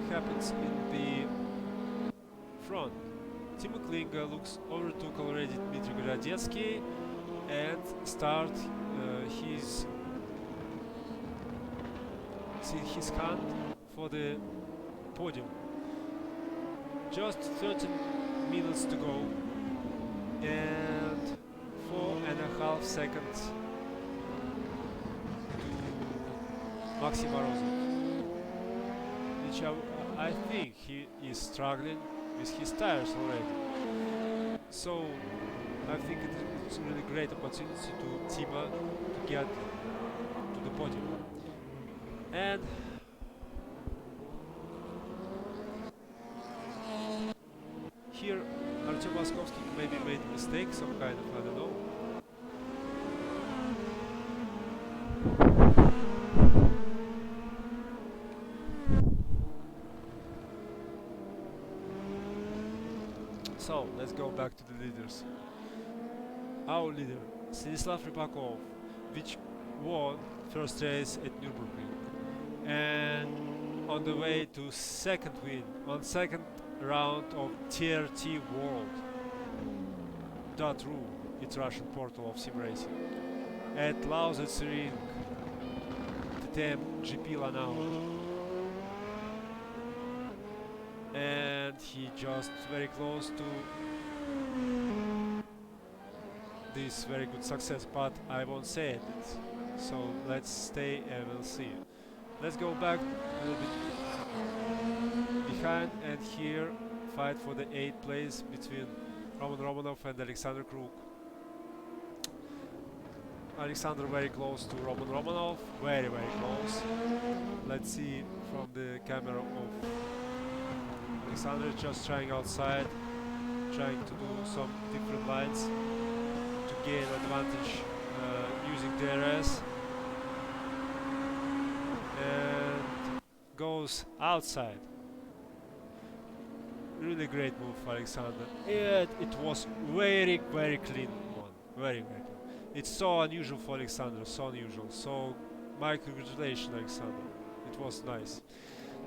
happens in the front? Timo Klinga looks overtook already Dmitry Gorodetsky and start his hunt for the podium. Just 13 minutes to go and 4.5 seconds to Maxim Morozov, which I think he is struggling with his tires already. So I think it's a really great opportunity to Timo to get to the podium. And here Artem Moskovsky maybe made a mistake, some kind of, I don't know. So let's go back to the leaders. Our leader, Stanislav Rybakov, which won first race at Nürburgring, and on the way to second win on second round of TRT-World. .ru, it's Russian portal of sim racing, at LAUSITZRING DTM GP Lanao. And he just very close to this very good success, but I won't say it. So let's stay and we'll see. Let's go back a little bit behind, and here fight for the 8th place between Roman Romanov and Alexander Kruk. Alexander very close to Roman Romanov, very close. Let's see from the camera of Alexander, just trying outside, trying to do some different lines to gain advantage using DRS, and goes outside. Really great move for Alexander, and it was very clean one, very clean. It's so unusual for Alexander, so unusual. So my congratulations, Alexander, it was nice.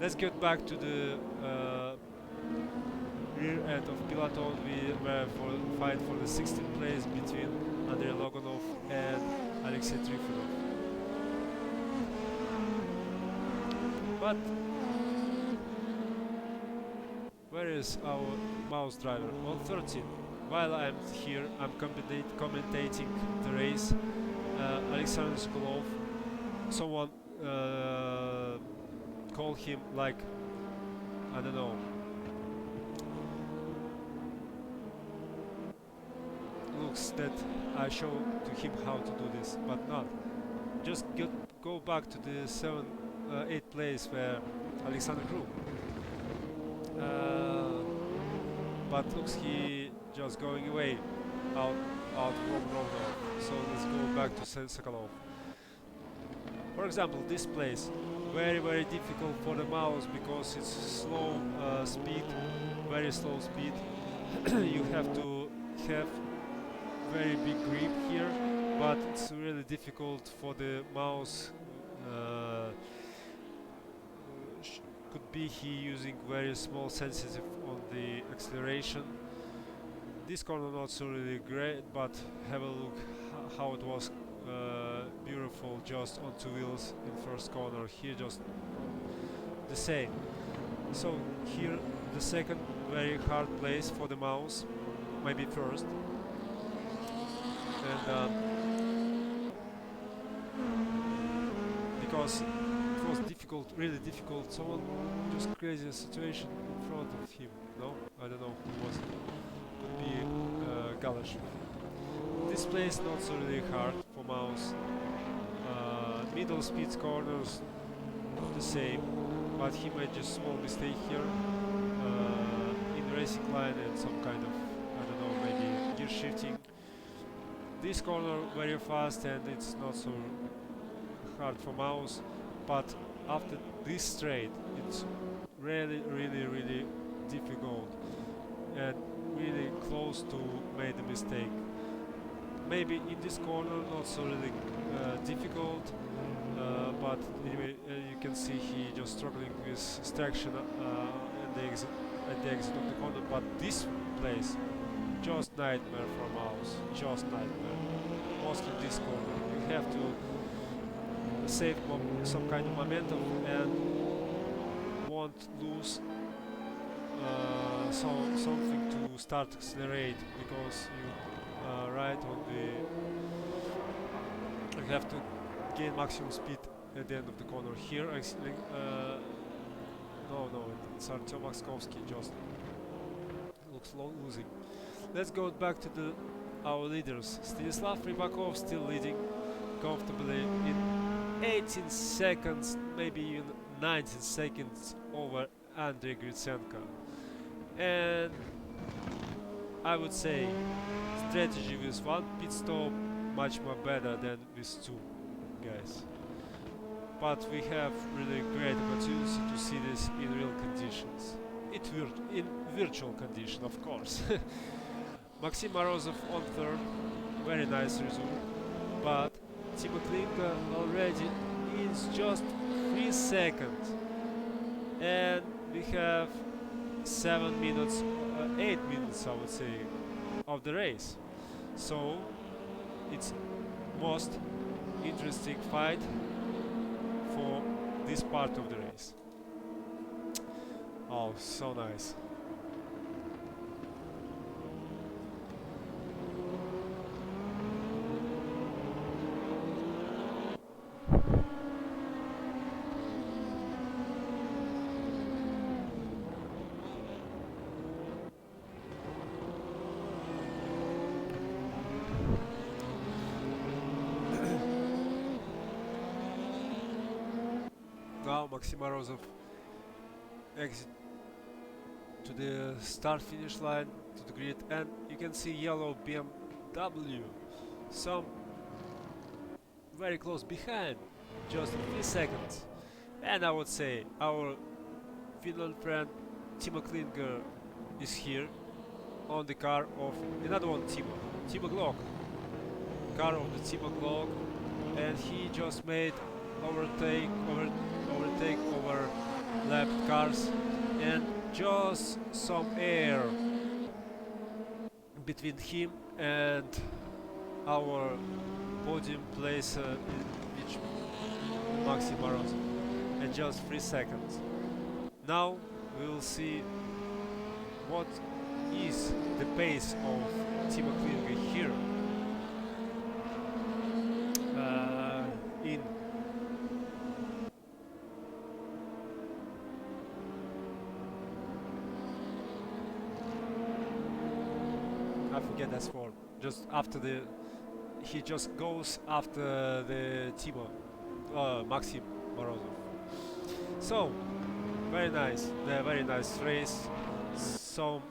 Let's get back to the rear end of peloton. We were for fight for the 16th place between Andrei Loganov and Alexei Trifonov. But where is our mouse driver? On 13. While I'm here, I'm commentating the race. Alexander Sokolov, someone call him like, I don't know, looks that I show to him how to do this, but not. Just go back to the 8th place where Alexander Kruk. But looks he just going away out from Romanov. So let's go back to Sokolov. For example, this place very difficult for the mouse because it's slow speed, very slow speed. You have to have very big grip here, but it's really difficult for the mouse. Could be he using very small sensitive on the acceleration. This corner not so really great, but have a look how it was beautiful just on 2 wheels in first corner. Here just the same. So here the second very hard place for the mouse, maybe first. And because it was difficult, really difficult. Someone just crazy situation in front of him. No, I don't know who was it. Could be Galash. This place not so really hard for mouse. Middle speeds corners not the same, but he made just small mistake here in racing line and some kind of, I don't know, maybe gear shifting. This corner very fast and it's not so hard for mouse, but after this straight it's really difficult and really close to make a mistake. maybe in this corner not so really difficult, but anyway, you can see he just struggling with traction at the exit of the corner. But this place, just nightmare for mouse, just nightmare. Mostly this corner, you have to save some kind of momentum and won't lose something to start accelerate, because you right on the you have to gain maximum speed at the end of the corner. Here actually no, it's Artyom Akskovsky just looks losing. Let's go back to our leaders. Stanislav Rybakov still leading comfortably in 18 seconds, maybe even 19 seconds over Andrei Gritsenko. And I would say strategy with one pit stop much more better than with two guys. But we have really great opportunity to see this in real conditions. In virtual condition, of course. Maxim Morozov on third, very nice result. But Timo Klinka already is just 3 seconds. And we have 7 minutes, 8 minutes I would say, of the race. So it's most interesting fight for this part of the race. Oh, so nice. Now Maxim Morozov exit to the start finish line, to the grid, and you can see yellow BMW, some very close behind, just 3 seconds. And I would say our Finland friend Timo Klinger is here on the car of another one, Timo Glock, car of the Timo Glock, and he just made overtake over left cars, and just some air between him and our podium place in which Maxim Morozov, and just 3 seconds. Now we will see what is the pace of Timo Klinger here in I forget that sport. Just after he just goes after the Maxim Morozov. So very nice race. Some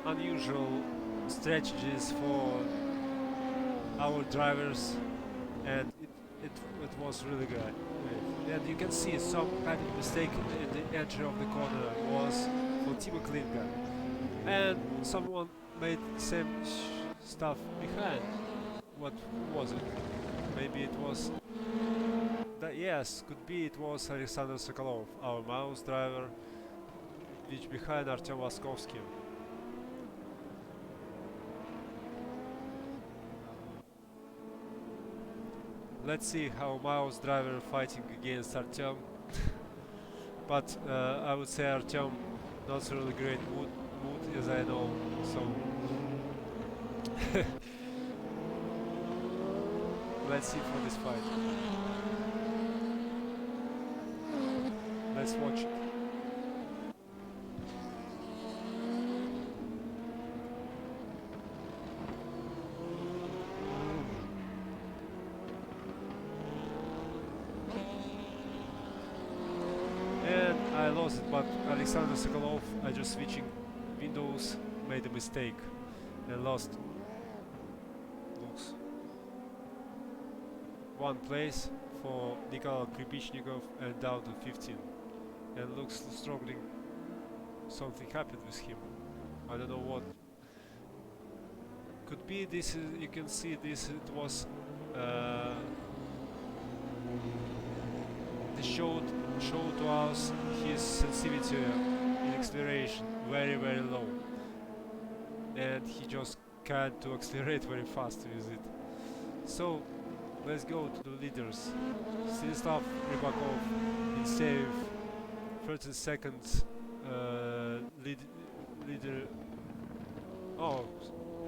unusual strategies for our drivers, and it was really great. And you can see some kind of mistake in the entry of the corner was for Timo Klinger, and someone made same stuff behind. What was it? Maybe it was yes, could be it was Alexander Sokolov, our mouse driver, which behind Artyom Laskovsky. Let's see how mouse driver fighting against Artyom. But I would say Artyom not really great mood as I know, so let's see for this fight. Let's watch it. And I lost it, but Alexander Sokolov, I just switching windows, made a mistake and lost. Looks 1 place for Nikolai Kripichnikov and down to 15, and looks struggling. Something happened with him. I don't know what. could be this is, you can see this, it was they showed to us his sensitivity in acceleration very low, and he just can't to accelerate very fast with it. So let's go to the leaders. Stanislav Rybakov in save, 13 seconds leader. Oh,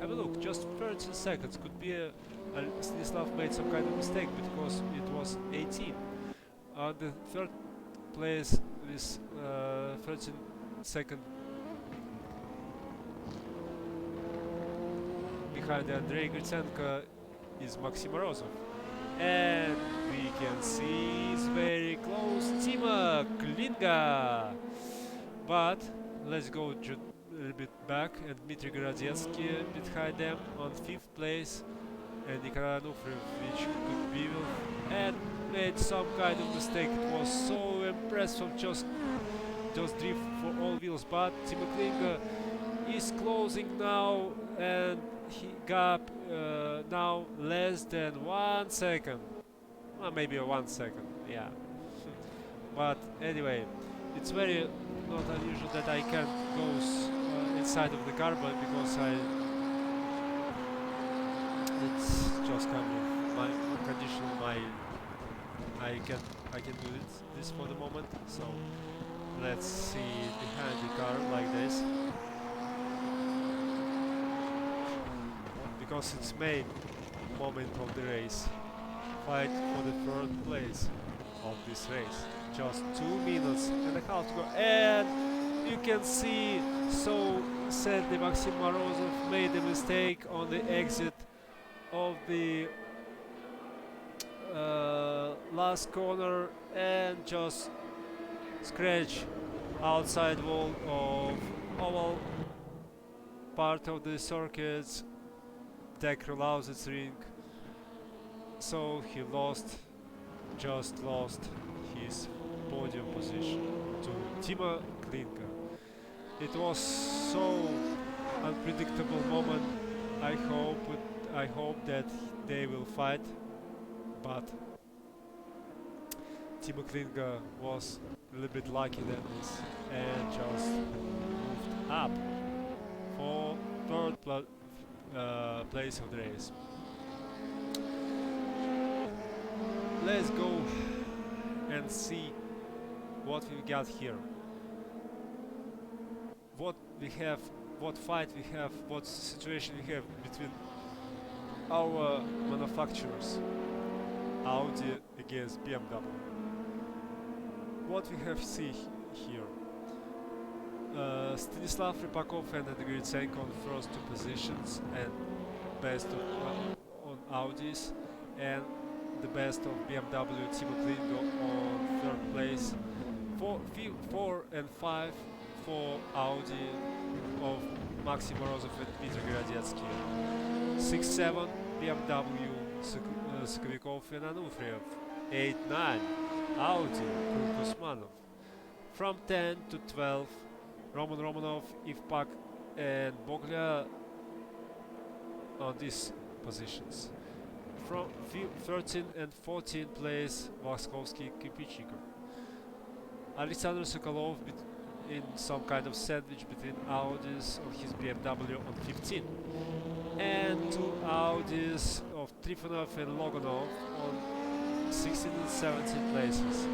have a look, just 13 seconds. Could be Stanislav made some kind of mistake because it was 18. The third place is 13 second behind Andrei Gritsenko is Maxim Morozov. And we can see it's very close, Timo Klinga. But let's go a little bit back, and Dmitry Gorodetsky behind them on 5th place, and Nikolai Anufriv, which could be with, and made some kind of mistake. It was so impressive, just drift for all wheels, but Timo Klinga is closing now, and he gap now less than 1 second, well, maybe 1 second, yeah. But anyway, it's very not unusual that I can't go inside of the car, but because it's just kind of my condition, I can do this for the moment. So let's see behind the car like this, because it's main moment of the race, fight for the 3rd place of this race. Just 2 minutes and a half to go, and you can see, so sadly Maxim Morozov made a mistake on the exit of the last corner and just scratch outside wall of oval part of the circuits, DEKRA LAUSITZRING. So he just lost his podium position to Timo Klinga. It was so unpredictable moment. I hope that they will fight, but Timo Klinga was a little bit lucky than this and just moved up for 3rd place of the race. Let's go and see what we got here. What we have, what fight we have, what situation we have between our manufacturers, Audi against BMW. What we have see here. Stanislav Rybakov and Andrei Gritsenko on first 2 positions, and best on Audis, and the best of BMW, Timo Klinga on 3rd place. 4 and 5 for Audi of Maxim Morozov and Dmitry Gorodetsky. 6-7 BMW, Sukovikov and Anufriv. 8-9 Audi, Kurbanov. From 10 to 12, Roman Romanov, Ivpak and Boglia on these positions. From 13 and 14 place, Vaskovsky, Kipichikov. Alexander Sokolov in some kind of sandwich between Audis on his BMW on 15. And 2 Audis of Trifonov and Loganov on 16 and 17 places.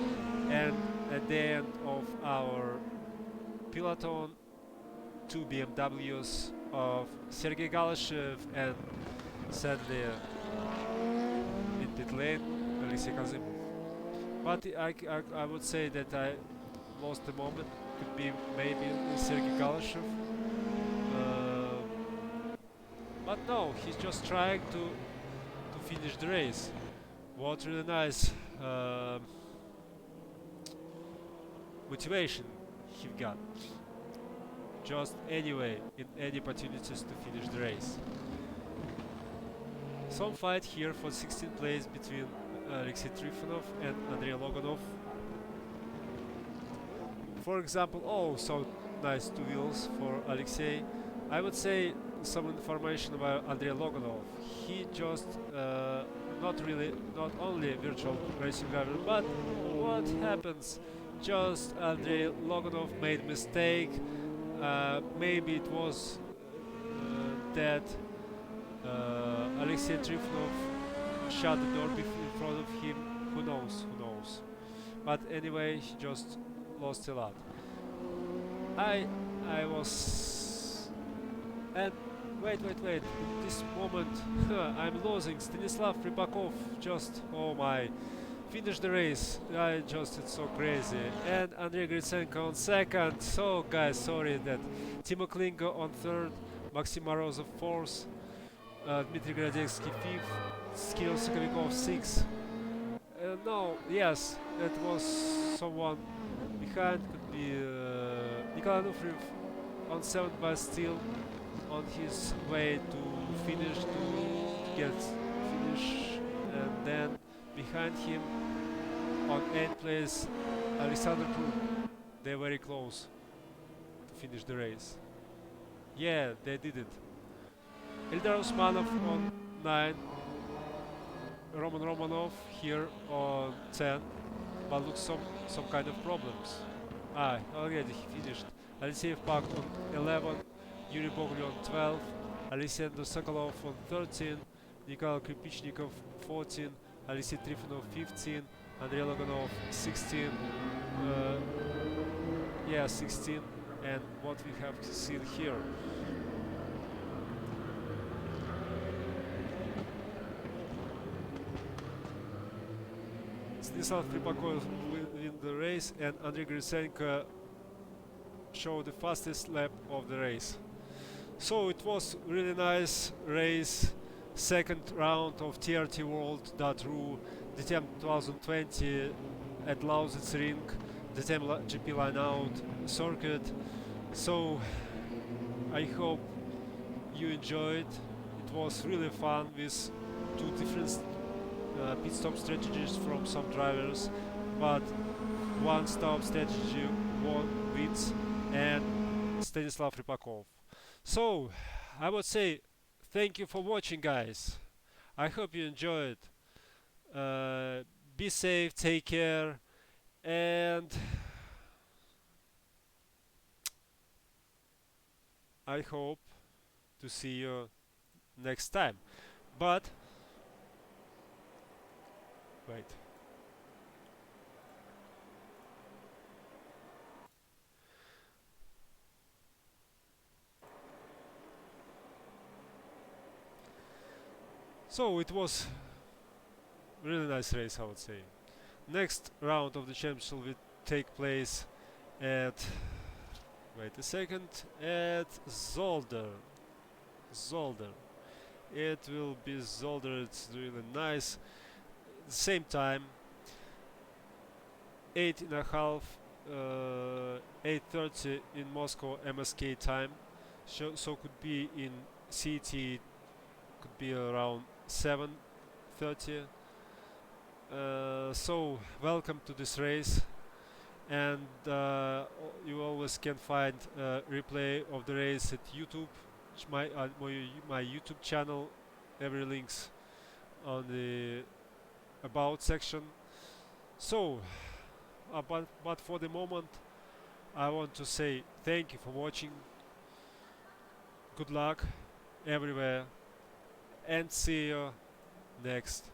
And at the end of our peloton, 2 BMWs of Sergei Galashev and sadly in pit lane, Alexei Kazimov. But I would say that I lost the moment. Could be maybe Sergei Galashev. But no, he's just trying to finish the race. What really nice motivation he got. Just anyway, in any opportunities to finish the race. Some fight here for 16th place between Alexei Trifonov and Andrei Loganov. For example, oh, so nice 2 wheels for Alexei, I would say some information about Andrei Loganov. He just not only virtual racing driver, but what happens? Just Andrei Loganov made mistake. Maybe it was that Alexei Trifonov shut the door in front of him. Who knows? Who knows? But anyway, he just lost a lot. I was and wait. This moment I'm losing. Stanislav Rybakov just oh my finished the race. It's so crazy. And Andrei Gritsenko on second. So guys, sorry that Timo Klingo on third, Maxim Morozov fourth, Dmitry Gradetsky fifth, Kirill Sokovikov sixth. No, yes, it was someone behind. Could be Nikolai Nufriv on seventh, but still on his way to finish to get finish, and then behind him on 8th place Alexander Krug. They're very close to finish the race. Yeah, they did it. Eldar Usmanov on 9, Roman Romanov here on 10, but looks some kind of problems. Already he finished. Alexeyev Pak on 11, Yuri Bogly on 12, Alexander Sokolov on 13, Nikolai Kripichnikov 14, Alexei Trifonov 15, Andrei Loganov 16, 16, and what we have seen here. Stanislav Rybakov win the race, and Andrei Gritsenko showed the fastest lap of the race. So it was really nice race. Second round of TRT-World DTM 2020 at LAUSITZRING DTM GP line-out circuit. So I hope you enjoyed. It was really fun with two different pit stop strategies from some drivers, but one stop strategy wins, and Stanislav Rybakov. So I would say thank you for watching, guys. I hope you enjoyed. Be safe, take care, and I hope to see you next time. But wait. So it was really nice race, I would say. Next round of the championship will take place at wait a second, at ZOLDER. It will be ZOLDER. It's really nice. Same time, 8:30 in Moscow MSK time. So could be in CT, could be around 7:30. So welcome to this race, and you always can find a replay of the race at YouTube, my YouTube channel. Every links on the about section. So but for the moment I want to say thank you for watching. Good luck everywhere, and see you next